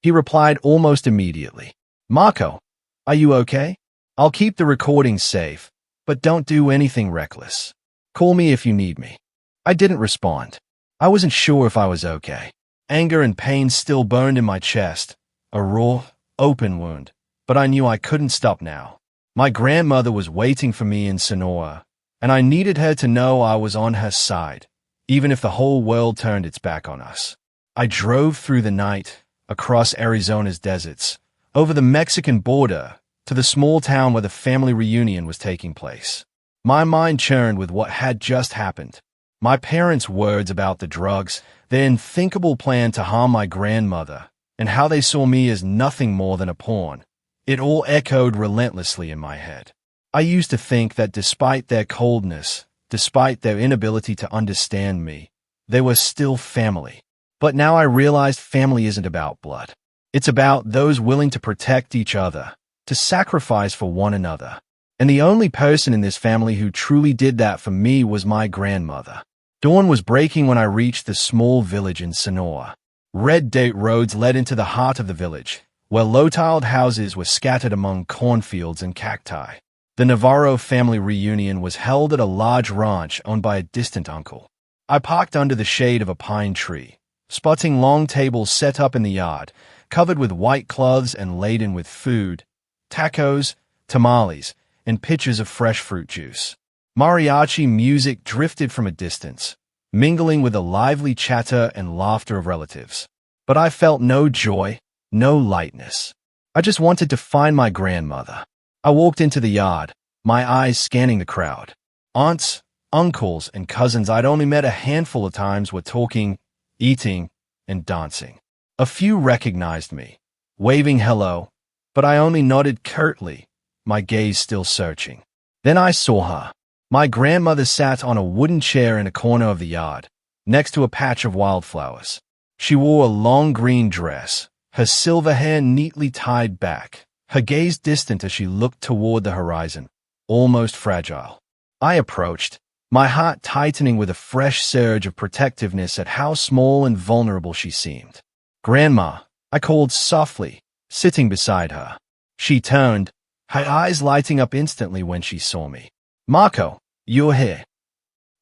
Speaker 1: He replied almost immediately. Marco, are you okay? I'll keep the recording safe, but don't do anything reckless. Call me if you need me. I didn't respond. I wasn't sure if I was okay. Anger and pain still burned in my chest, a raw, open wound, but I knew I couldn't stop now. My grandmother was waiting for me in Sonora, and I needed her to know I was on her side, even if the whole world turned its back on us. I drove through the night, across Arizona's deserts, over the Mexican border, to the small town where the family reunion was taking place. My mind churned with what had just happened. My parents' words about the drugs, their unthinkable plan to harm my grandmother, and how they saw me as nothing more than a pawn. It all echoed relentlessly in my head. I used to think that despite their coldness, despite their inability to understand me, they were still family. But now I realized family isn't about blood. It's about those willing to protect each other, to sacrifice for one another. And the only person in this family who truly did that for me was my grandmother. Dawn was breaking when I reached the small village in Sonora. Red dirt roads led into the heart of the village, where low-tiled houses were scattered among cornfields and cacti. The Navarro family reunion was held at a large ranch owned by a distant uncle. I parked under the shade of a pine tree, spotting long tables set up in the yard, covered with white cloths and laden with food, tacos, tamales, and pitchers of fresh fruit juice. Mariachi music drifted from a distance, mingling with the lively chatter and laughter of relatives. But I felt no joy, no lightness. I just wanted to find my grandmother. I walked into the yard, my eyes scanning the crowd. Aunts, uncles, and cousins I'd only met a handful of times were talking, eating, and dancing. A few recognized me, waving hello, but I only nodded curtly, my gaze still searching. Then I saw her. My grandmother sat on a wooden chair in a corner of the yard, next to a patch of wildflowers. She wore a long green dress, her silver hair neatly tied back, her gaze distant as she looked toward the horizon, almost fragile. I approached, my heart tightening with a fresh surge of protectiveness at how small and vulnerable she seemed. Grandma, I called softly, sitting beside her. She turned, her eyes lighting up instantly when she saw me. Marco, you're here.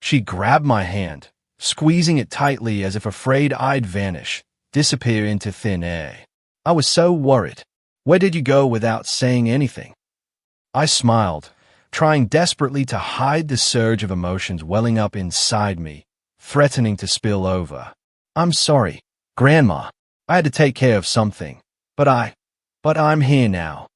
Speaker 1: She grabbed my hand, squeezing it tightly as if afraid I'd vanish, disappear into thin air. I was so worried. Where did you go without saying anything? I smiled, trying desperately to hide the surge of emotions welling up inside me, threatening to spill over. I'm sorry, Grandma. I had to take care of something, but I'm here now.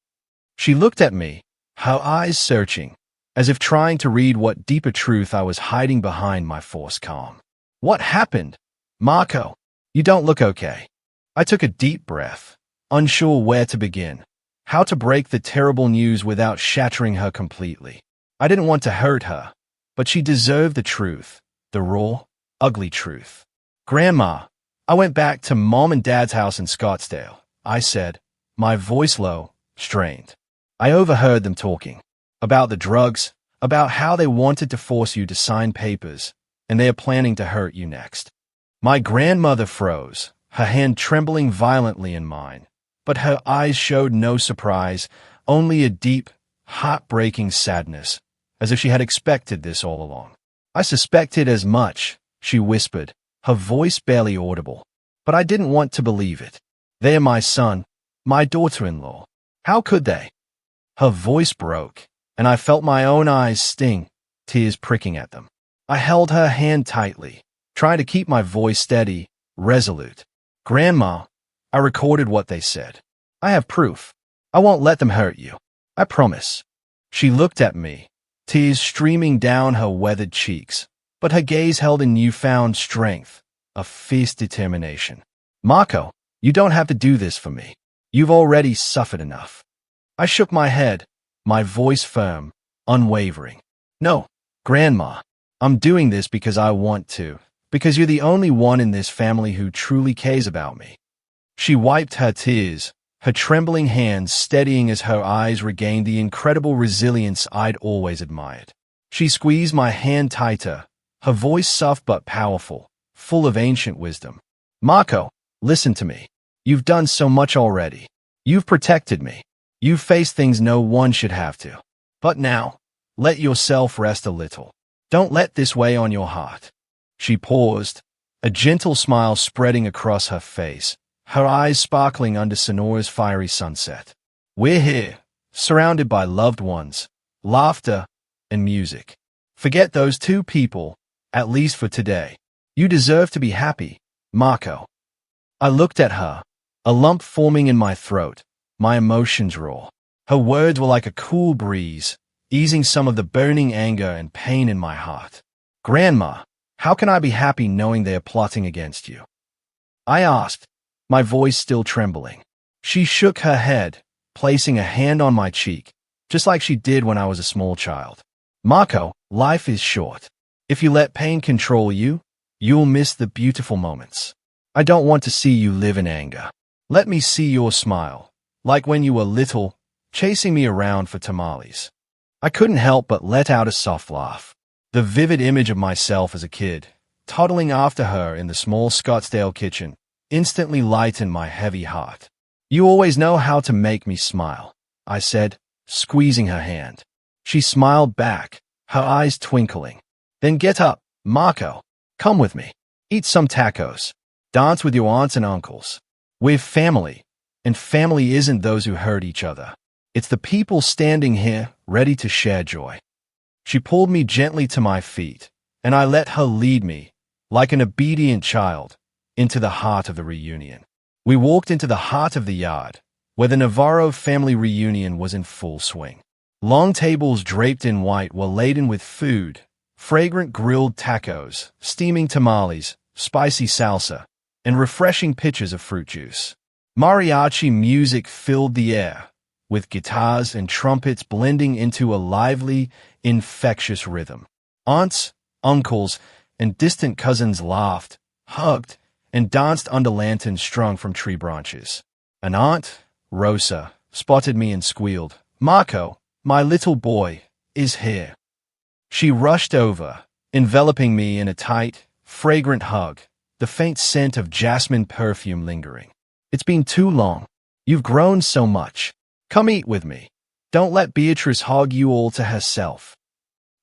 Speaker 1: She looked at me, her eyes searching, as if trying to read what deeper truth I was hiding behind my forced calm. What happened? Marco, you don't look okay. I took a deep breath, unsure where to begin, how to break the terrible news without shattering her completely. I didn't want to hurt her, but she deserved the truth, the raw, ugly truth. Grandma, I went back to Mom and Dad's house in Scottsdale, I said, my voice low, strained. I overheard them talking about the drugs, about how they wanted to force you to sign papers, and they are planning to hurt you next. My grandmother froze, her hand trembling violently in mine, but her eyes showed no surprise, only a deep, heartbreaking sadness, as if she had expected this all along. I suspected as much, she whispered, her voice barely audible, but I didn't want to believe it. They are my son, my daughter-in-law. How could they? Her voice broke, and I felt my own eyes sting, tears pricking at them. I held her hand tightly, trying to keep my voice steady, resolute. Grandma, I recorded what they said. I have proof. I won't let them hurt you. I promise. She looked at me, tears streaming down her weathered cheeks, but her gaze held in newfound strength, a fierce determination. Marco, you don't have to do this for me. You've already suffered enough. I shook my head, my voice firm, unwavering. No, Grandma, I'm doing this because I want to, because you're the only one in this family who truly cares about me. She wiped her tears, her trembling hands steadying as her eyes regained the incredible resilience I'd always admired. She squeezed my hand tighter, her voice soft but powerful, full of ancient wisdom. Marco, listen to me. You've done so much already. You've protected me. You've faced things no one should have to. But now, let yourself rest a little. Don't let this weigh on your heart. She paused, a gentle smile spreading across her face, her eyes sparkling under Sonora's fiery sunset. We're here, surrounded by loved ones, laughter, and music. Forget those two people, at least for today. You deserve to be happy, Marco. I looked at her, a lump forming in my throat, my emotions raw. Her words were like a cool breeze, easing some of the burning anger and pain in my heart. Grandma, how can I be happy knowing they are plotting against you? I asked, my voice still trembling. She shook her head, placing a hand on my cheek, just like she did when I was a small child. Marco, life is short. If you let pain control you, you'll miss the beautiful moments. I don't want to see you live in anger. Let me see your smile, like when you were little, chasing me around for tamales. I couldn't help but let out a soft laugh. The vivid image of myself as a kid, toddling after her in the small Scottsdale kitchen, instantly lightened my heavy heart. You always know how to make me smile, I said, squeezing her hand. She smiled back, her eyes twinkling. Then get up, Marco. Come with me. Eat some tacos. Dance with your aunts and uncles. We're family, and family isn't those who hurt each other. It's the people standing here, ready to share joy. She pulled me gently to my feet, and I let her lead me, like an obedient child, into the heart of the reunion. We walked into the heart of the yard, where the Navarro family reunion was in full swing. Long tables draped in white were laden with food, fragrant grilled tacos, steaming tamales, spicy salsa, and refreshing pitchers of fruit juice. Mariachi music filled the air, with guitars and trumpets blending into a lively, infectious rhythm. Aunts, uncles, and distant cousins laughed, hugged, and danced under lanterns strung from tree branches. An aunt, Rosa, spotted me and squealed, "Marco, my little boy, is here." She rushed over, enveloping me in a tight, fragrant hug, the faint scent of jasmine perfume lingering. It's been too long. You've grown so much. Come eat with me. Don't let Beatrice hog you all to herself.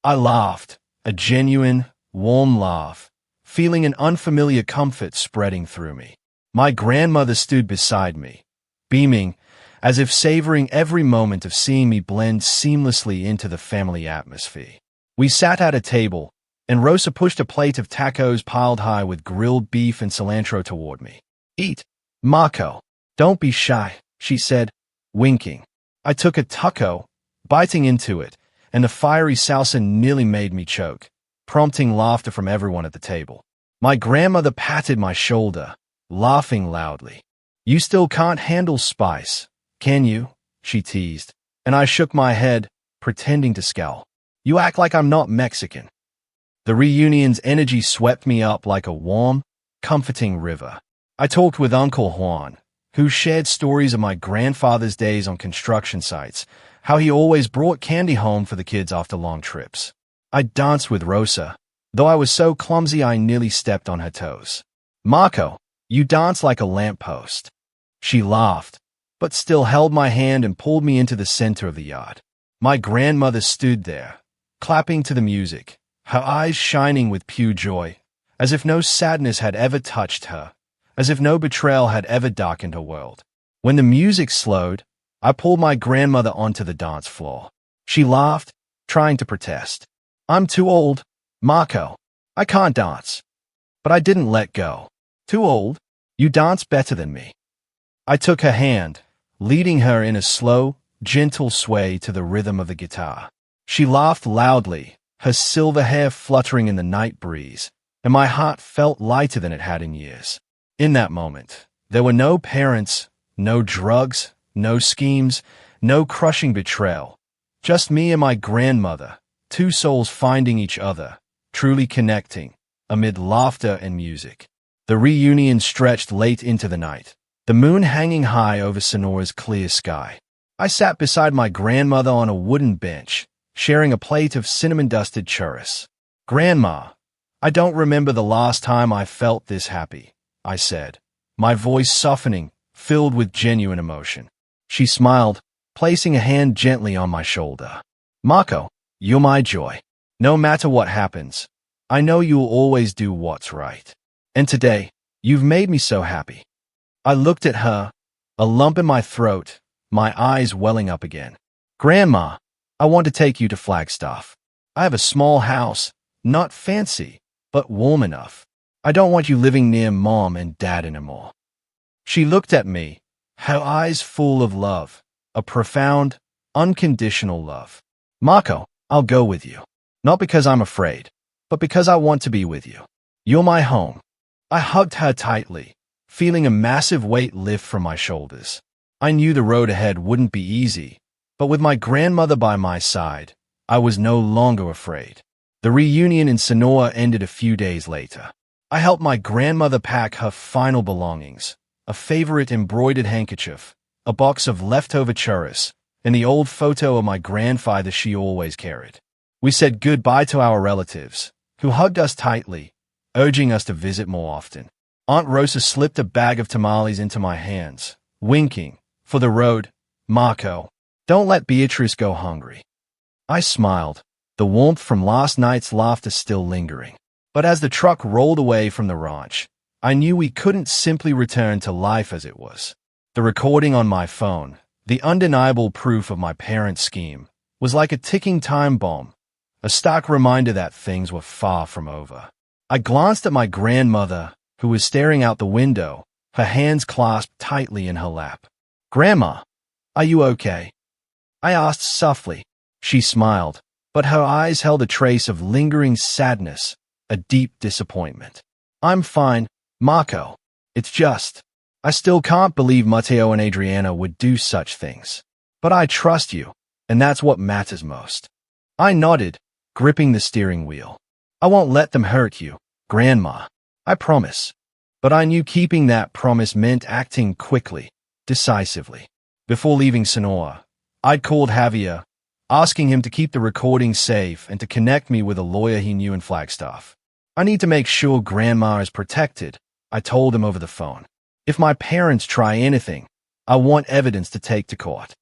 Speaker 1: I laughed, a genuine, warm laugh, feeling an unfamiliar comfort spreading through me. My grandmother stood beside me, beaming, as if savoring every moment of seeing me blend seamlessly into the family atmosphere. We sat at a table, and Rosa pushed a plate of tacos piled high with grilled beef and cilantro toward me. "Eat, Marco. Don't be shy," she said, winking. I took a taco, biting into it, and the fiery salsa nearly made me choke, prompting laughter from everyone at the table. My grandmother patted my shoulder, laughing loudly. "You still can't handle spice, can you?" she teased, and I shook my head, pretending to scowl. "You act like I'm not Mexican." The reunion's energy swept me up like a warm, comforting river. I talked with Uncle Juan, who shared stories of my grandfather's days on construction sites, how he always brought candy home for the kids after long trips. I danced with Rosa, though I was so clumsy I nearly stepped on her toes. "Marco, you dance like a lamppost." She laughed, but still held my hand and pulled me into the center of the yard. My grandmother stood there, clapping to the music, her eyes shining with pure joy, as if no sadness had ever touched her, as if no betrayal had ever darkened her world. When the music slowed, I pulled my grandmother onto the dance floor. She laughed, trying to protest. "I'm too old, Marco. I can't dance." But I didn't let go. "Too old? You dance better than me." I took her hand, leading her in a slow, gentle sway to the rhythm of the guitar. She laughed loudly, her silver hair fluttering in the night breeze, and my heart felt lighter than it had in years. In that moment, there were no parents, no drugs, no schemes, no crushing betrayal. Just me and my grandmother, two souls finding each other, truly connecting, amid laughter and music. The reunion stretched late into the night, the moon hanging high over Sonora's clear sky. I sat beside my grandmother on a wooden bench, sharing a plate of cinnamon-dusted churros. "Grandma, I don't remember the last time I felt this happy," I said, my voice softening, filled with genuine emotion. She smiled, placing a hand gently on my shoulder. "Marco, you're my joy. No matter what happens, I know you'll always do what's right. And today, you've made me so happy." I looked at her, a lump in my throat, my eyes welling up again. "Grandma, I want to take you to Flagstaff. I have a small house, not fancy, but warm enough. I don't want you living near Mom and Dad anymore." She looked at me, her eyes full of love, a profound, unconditional love. "Marco, I'll go with you. Not because I'm afraid, but because I want to be with you. You're my home." I hugged her tightly, feeling a massive weight lift from my shoulders. I knew the road ahead wouldn't be easy, but with my grandmother by my side, I was no longer afraid. The reunion in Sonora ended a few days later. I helped my grandmother pack her final belongings, a favorite embroidered handkerchief, a box of leftover churros, and the old photo of my grandfather she always carried. We said goodbye to our relatives, who hugged us tightly, urging us to visit more often. Aunt Rosa slipped a bag of tamales into my hands, winking, "For the road, Marco. Don't let Beatrice go hungry." I smiled, the warmth from last night's laughter still lingering. But as the truck rolled away from the ranch, I knew we couldn't simply return to life as it was. The recording on my phone, the undeniable proof of my parents' scheme, was like a ticking time bomb, a stark reminder that things were far from over. I glanced at my grandmother, who was staring out the window, her hands clasped tightly in her lap. "Grandma, are you okay?" I asked softly. She smiled, but her eyes held a trace of lingering sadness, a deep disappointment. "I'm fine, Marco. It's just, I still can't believe Matteo and Adriana would do such things. But I trust you, and that's what matters most." I nodded, gripping the steering wheel. "I won't let them hurt you, Grandma. I promise." But I knew keeping that promise meant acting quickly, decisively. Before leaving Sonora, I'd called Javier, asking him to keep the recording safe and to connect me with a lawyer he knew in Flagstaff. "I need to make sure Grandma is protected," I told him over the phone. "If my parents try anything, I want evidence to take to court."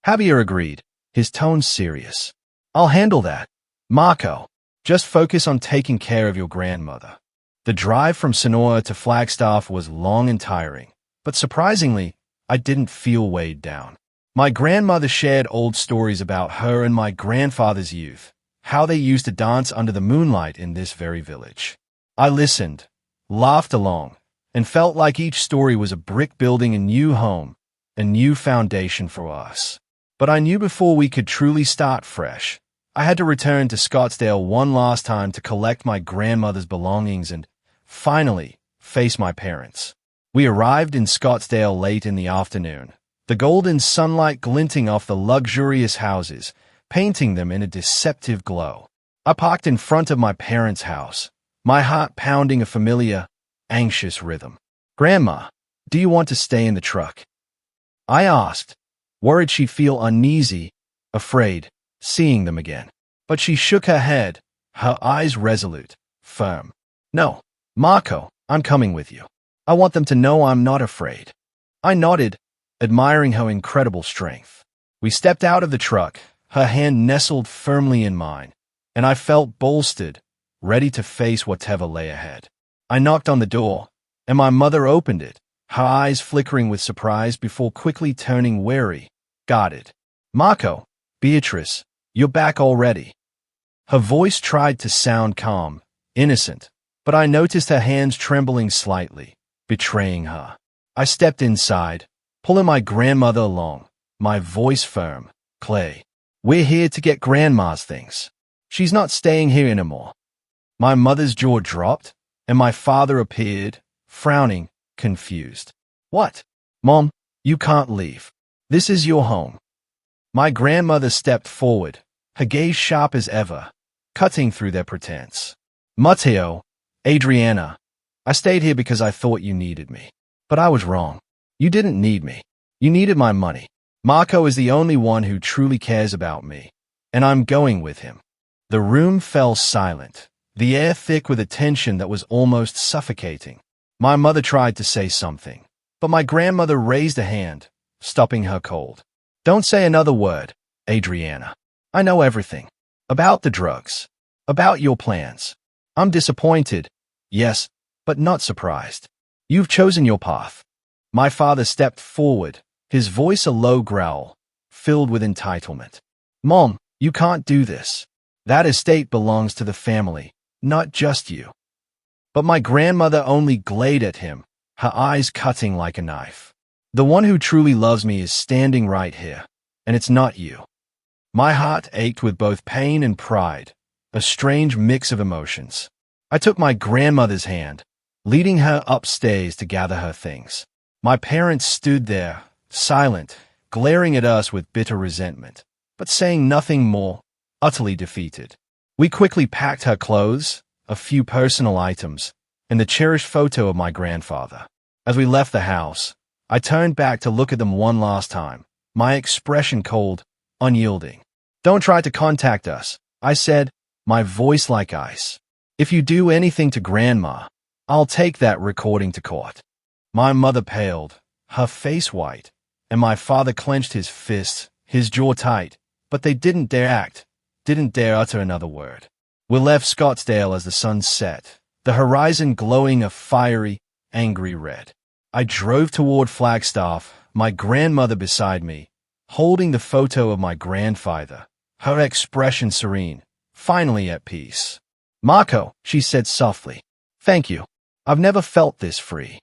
Speaker 1: Javier agreed, his tone serious. "I'll handle that, Marco. Just focus on taking care of your grandmother." The drive from Sonora to Flagstaff was long and tiring, but surprisingly, I didn't feel weighed down. My grandmother shared old stories about her and my grandfather's youth, how they used to dance under the moonlight in this very village. I listened, laughed along, and felt like each story was a brick building a new home, a new foundation for us. But I knew before we could truly start fresh, I had to return to Scottsdale one last time to collect my grandmother's belongings and, finally, face my parents. We arrived in Scottsdale late in the afternoon, the golden sunlight glinting off the luxurious houses, painting them in a deceptive glow. I parked in front of my parents' house, my heart pounding a familiar, anxious rhythm. "Grandma, do you want to stay in the truck?" I asked, worried she'd feel uneasy, afraid, seeing them again. But she shook her head, her eyes resolute, firm. "No, Marco, I'm coming with you. I want them to know I'm not afraid." I nodded, admiring her incredible strength. We stepped out of the truck, her hand nestled firmly in mine, and I felt bolstered, ready to face whatever lay ahead. I knocked on the door, and my mother opened it, her eyes flickering with surprise before quickly turning wary, guarded. "Marco, Beatrice, you're back already." Her voice tried to sound calm, innocent, but I noticed her hands trembling slightly, betraying her. I stepped inside, pulling my grandmother along, my voice firm. "Clay, we're here to get Grandma's things. She's not staying here anymore." My mother's jaw dropped, and my father appeared, frowning, confused. "What? Mom, you can't leave. This is your home." My grandmother stepped forward, her gaze sharp as ever, cutting through their pretense. "Matteo, Adriana, I stayed here because I thought you needed me. But I was wrong. You didn't need me. You needed my money. Marco is the only one who truly cares about me, and I'm going with him." The room fell silent, the air thick with a tension that was almost suffocating. My mother tried to say something, but my grandmother raised a hand, stopping her cold. "Don't say another word, Adriana. I know everything. About the drugs. About your plans. I'm disappointed, yes, but not surprised. You've chosen your path." My father stepped forward, his voice a low growl, filled with entitlement. "Mom, you can't do this. That estate belongs to the family, not just you." But my grandmother only glared at him, her eyes cutting like a knife. "The one who truly loves me is standing right here, and it's not you." My heart ached with both pain and pride, a strange mix of emotions. I took my grandmother's hand, leading her upstairs to gather her things. My parents stood there, silent, glaring at us with bitter resentment, but saying nothing more, utterly defeated. We quickly packed her clothes, a few personal items, and the cherished photo of my grandfather. As we left the house, I turned back to look at them one last time, my expression cold, unyielding. "Don't try to contact us," I said, my voice like ice. "If you do anything to Grandma, I'll take that recording to court." My mother paled, her face white, and my father clenched his fists, his jaw tight, but they didn't dare act, didn't dare utter another word. We left Scottsdale as the sun set, the horizon glowing a fiery, angry red. I drove toward Flagstaff, my grandmother beside me, holding the photo of my grandfather, her expression serene, finally at peace. "Marco," she said softly, "thank you. I've never felt this free."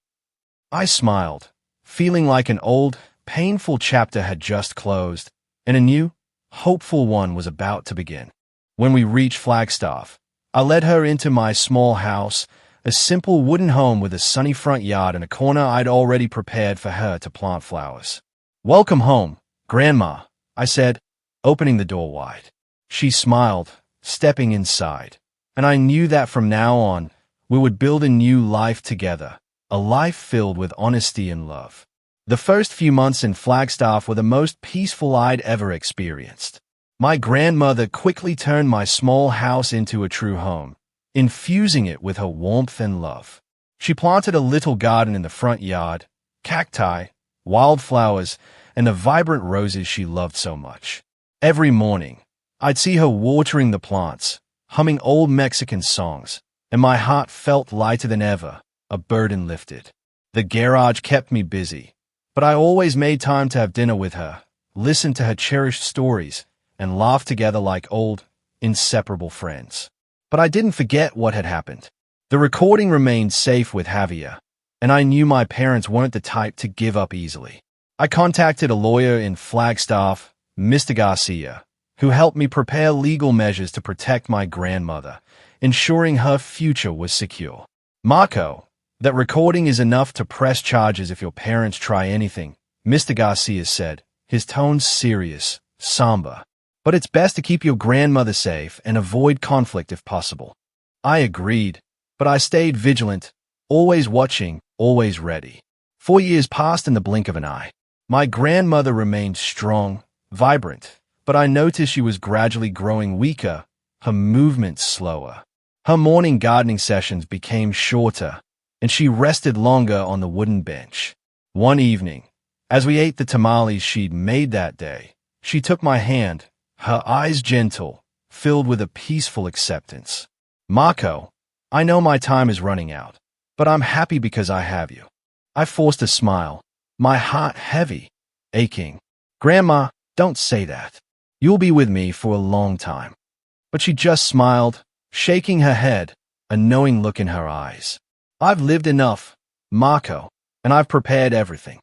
Speaker 1: I smiled, feeling like an old, painful chapter had just closed, and a new, hopeful one was about to begin. When we reached Flagstaff, I led her into my small house, a simple wooden home with a sunny front yard and a corner I'd already prepared for her to plant flowers. "Welcome home, Grandma," I said, opening the door wide. She smiled, stepping inside, and I knew that from now on, we would build a new life together, a life filled with honesty and love. The first few months in Flagstaff were the most peaceful I'd ever experienced. My grandmother quickly turned my small house into a true home, infusing it with her warmth and love. She planted a little garden in the front yard, cacti, wildflowers, and the vibrant roses she loved so much. Every morning, I'd see her watering the plants, humming old Mexican songs, and my heart felt lighter than ever, a burden lifted. The garage kept me busy, but I always made time to have dinner with her, listen to her cherished stories, and laugh together like old, inseparable friends. But I didn't forget what had happened. The recording remained safe with Javier, and I knew my parents weren't the type to give up easily. I contacted a lawyer in Flagstaff, Mr. Garcia, who helped me prepare legal measures to protect my grandmother, ensuring her future was secure. Marco, that recording is enough to press charges if your parents try anything, Mr. Garcia said, his tone serious, somber. But it's best to keep your grandmother safe and avoid conflict if possible. I agreed, but I stayed vigilant, always watching, always ready. 4 years passed in the blink of an eye. My grandmother remained strong, vibrant, but I noticed she was gradually growing weaker, her movements slower. Her morning gardening sessions became shorter, and she rested longer on the wooden bench. One evening, as we ate the tamales she'd made that day, she took my hand, her eyes gentle, filled with a peaceful acceptance. Marco, I know my time is running out, but I'm happy because I have you. I forced a smile, my heart heavy, aching. Grandma, don't say that. You'll be with me for a long time. But she just smiled, shaking her head, a knowing look in her eyes. I've lived enough, Marco, and I've prepared everything.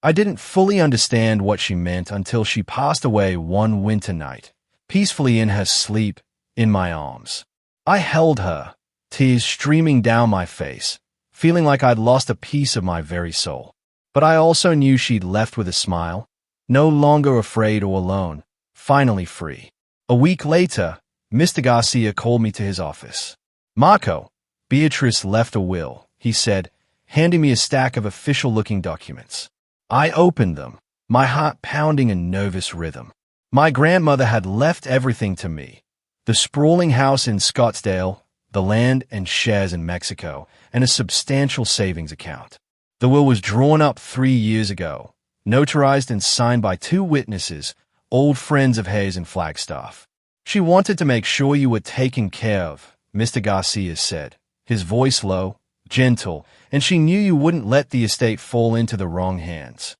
Speaker 1: I didn't fully understand what she meant until she passed away one winter night, peacefully in her sleep, in my arms. I held her, tears streaming down my face, feeling like I'd lost a piece of my very soul. But I also knew she'd left with a smile, no longer afraid or alone, finally free. A week later, Mr. Garcia called me to his office. Marco, Beatrice left a will, he said, handing me a stack of official-looking documents. I opened them, my heart pounding a nervous rhythm. My grandmother had left everything to me. The sprawling house in Scottsdale, the land and shares in Mexico, and a substantial savings account. The will was drawn up 3 years ago, notarized and signed by 2 witnesses, old friends of Hayes in Flagstaff. She wanted to make sure you were taken care of, Mr. Garcia said, his voice low, gentle, and she knew you wouldn't let the estate fall into the wrong hands.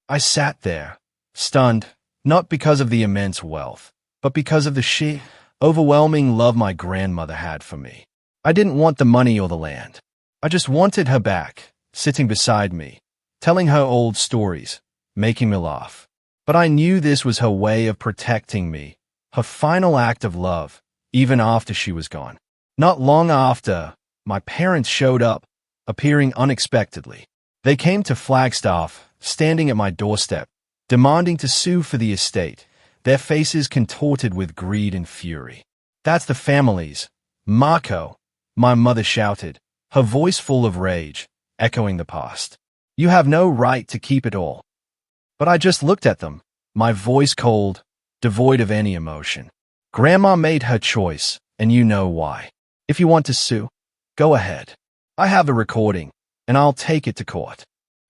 Speaker 1: I sat there, stunned, not because of the immense wealth, but because of the sheer, overwhelming love my grandmother had for me. I didn't want the money or the land. I just wanted her back, sitting beside me, telling her old stories, making me laugh. But I knew this was her way of protecting me, her final act of love, even after she was gone. Not long after, my parents showed up, appearing unexpectedly. They came to Flagstaff, standing at my doorstep, demanding to sue for the estate, their faces contorted with greed and fury. That's the family's. Marco, my mother shouted, her voice full of rage, echoing the past. You have no right to keep it all. But I just looked at them, my voice cold, devoid of any emotion. Grandma made her choice, and you know why. If you want to sue, go ahead. I have the recording, and I'll take it to court.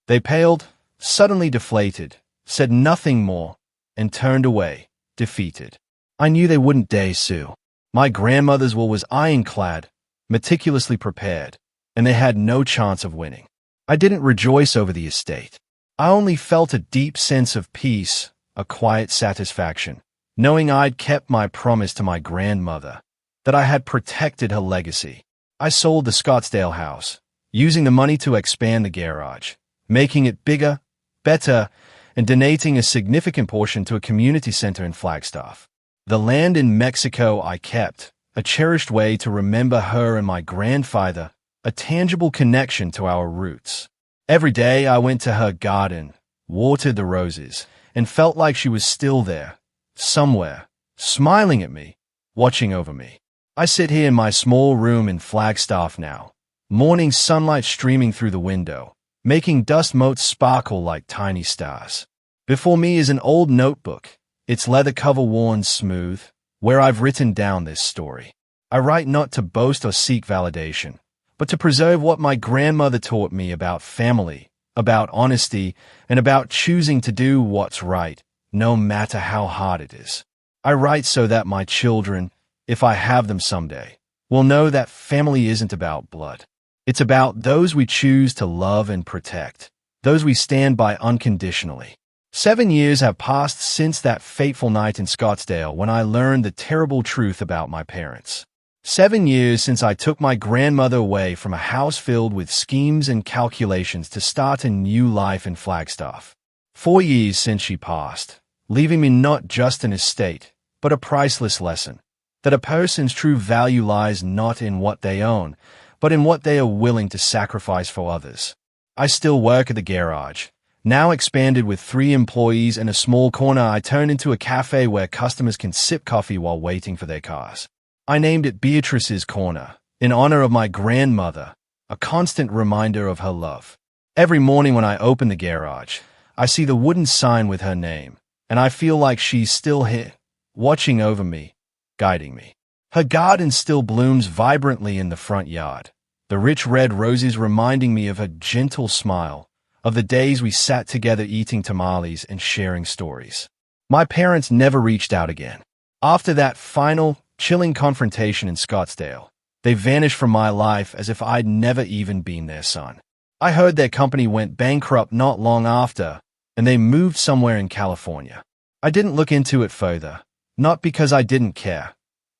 Speaker 1: They paled, suddenly deflated, said nothing more, and turned away, defeated. I knew they wouldn't dare sue. My grandmother's will was ironclad, meticulously prepared, and they had no chance of winning. I didn't rejoice over the estate. I only felt a deep sense of peace, a quiet satisfaction, knowing I'd kept my promise to my grandmother, that I had protected her legacy. I sold the Scottsdale house, using the money to expand the garage, making it bigger, better, and donating a significant portion to a community center in Flagstaff. The land in Mexico I kept, a cherished way to remember her and my grandfather, a tangible connection to our roots. Every day I went to her garden, watered the roses, and felt like she was still there, somewhere, smiling at me, watching over me. I sit here in my small room in Flagstaff now, morning sunlight streaming through the window, making dust motes sparkle like tiny stars. Before me is an old notebook, its leather cover worn smooth, where I've written down this story. I write not to boast or seek validation, but to preserve what my grandmother taught me about family, about honesty, and about choosing to do what's right, no matter how hard it is. I write so that my children, if I have them someday, will know that family isn't about blood. It's about those we choose to love and protect, those we stand by unconditionally. 7 years have passed since that fateful night in Scottsdale when I learned the terrible truth about my parents. 7 years since I took my grandmother away from a house filled with schemes and calculations to start a new life in Flagstaff. 4 years since she passed, leaving me not just an estate, but a priceless lesson, that a person's true value lies not in what they own, but in what they are willing to sacrifice for others. I still work at the garage, now expanded with 3 employees and a small corner I turned into a cafe where customers can sip coffee while waiting for their cars. I named it Beatrice's Corner, in honor of my grandmother, a constant reminder of her love. Every morning when I open the garage, I see the wooden sign with her name, and I feel like she's still here, watching over me, guiding me. Her garden still blooms vibrantly in the front yard, the rich red roses reminding me of her gentle smile, of the days we sat together eating tamales and sharing stories. My parents never reached out again. After that final, chilling confrontation in Scottsdale, they vanished from my life as if I'd never even been their son. I heard their company went bankrupt not long after, and they moved somewhere in California. I didn't look into it further, not because I didn't care,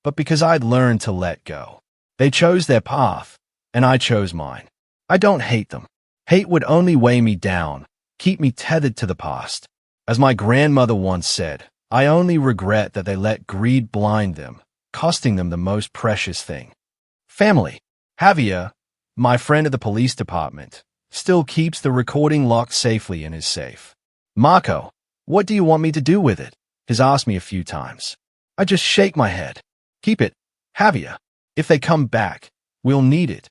Speaker 1: but because I'd learned to let go. They chose their path, and I chose mine. I don't hate them. Hate would only weigh me down, keep me tethered to the past. As my grandmother once said, I only regret that they let greed blind them, costing them the most precious thing. Family. Javier, my friend at the police department, still keeps the recording locked safely in his safe. Marco, what do you want me to do with it? He's asked me a few times. I just shake my head. Keep it, Javier. If they come back, we'll need it.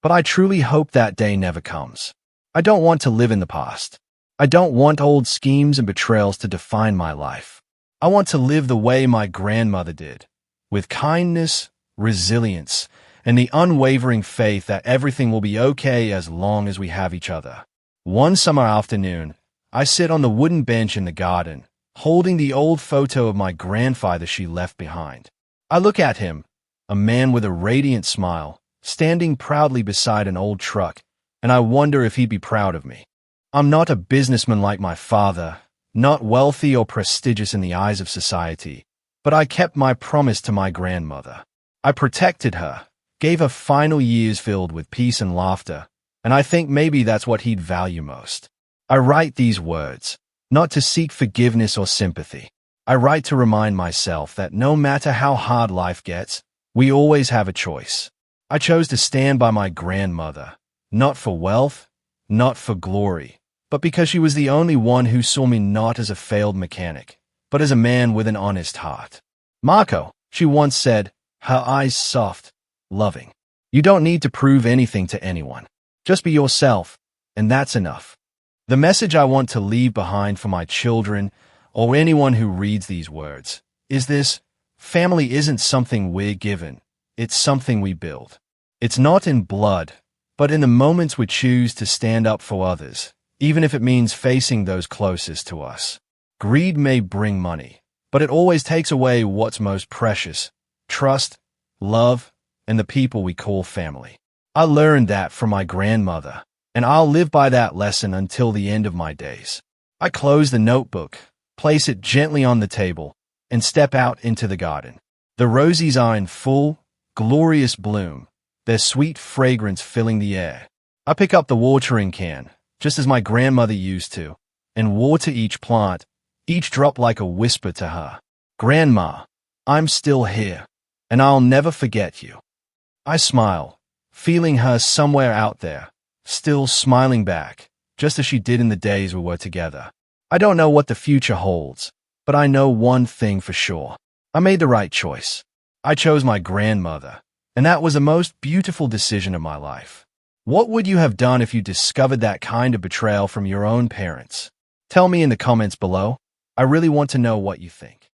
Speaker 1: But I truly hope that day never comes. I don't want to live in the past. I don't want old schemes and betrayals to define my life. I want to live the way my grandmother did, with kindness, resilience, and the unwavering faith that everything will be okay as long as we have each other. One summer afternoon, I sit on the wooden bench in the garden, holding the old photo of my grandfather she left behind. I look at him, a man with a radiant smile, standing proudly beside an old truck, and I wonder if he'd be proud of me. I'm not a businessman like my father, not wealthy or prestigious in the eyes of society, but I kept my promise to my grandmother. I protected her, gave her final years filled with peace and laughter, and I think maybe that's what he'd value most. I write these words, not to seek forgiveness or sympathy. I write to remind myself that no matter how hard life gets, we always have a choice. I chose to stand by my grandmother, not for wealth, not for glory, but because she was the only one who saw me not as a failed mechanic, but as a man with an honest heart. Marco, she once said, her eyes soft, loving. You don't need to prove anything to anyone. Just be yourself, and that's enough. The message I want to leave behind for my children, or anyone who reads these words, is this: family isn't something we're given, it's something we build. It's not in blood, but in the moments we choose to stand up for others, even if it means facing those closest to us. Greed may bring money, but it always takes away what's most precious: trust, love, and the people we call family. I learned that from my grandmother, and I'll live by that lesson until the end of my days. I close the notebook, place it gently on the table, and step out into the garden. The roses are in full, glorious bloom, their sweet fragrance filling the air. I pick up the watering can, just as my grandmother used to, and water each plant, each drop like a whisper to her. Grandma, I'm still here, and I'll never forget you. I smile, feeling her somewhere out there, still smiling back, just as she did in the days we were together. I don't know what the future holds, but I know one thing for sure. I made the right choice. I chose my grandmother, and that was the most beautiful decision of my life. What would you have done if you discovered that kind of betrayal from your own parents? Tell me in the comments below. I really want to know what you think.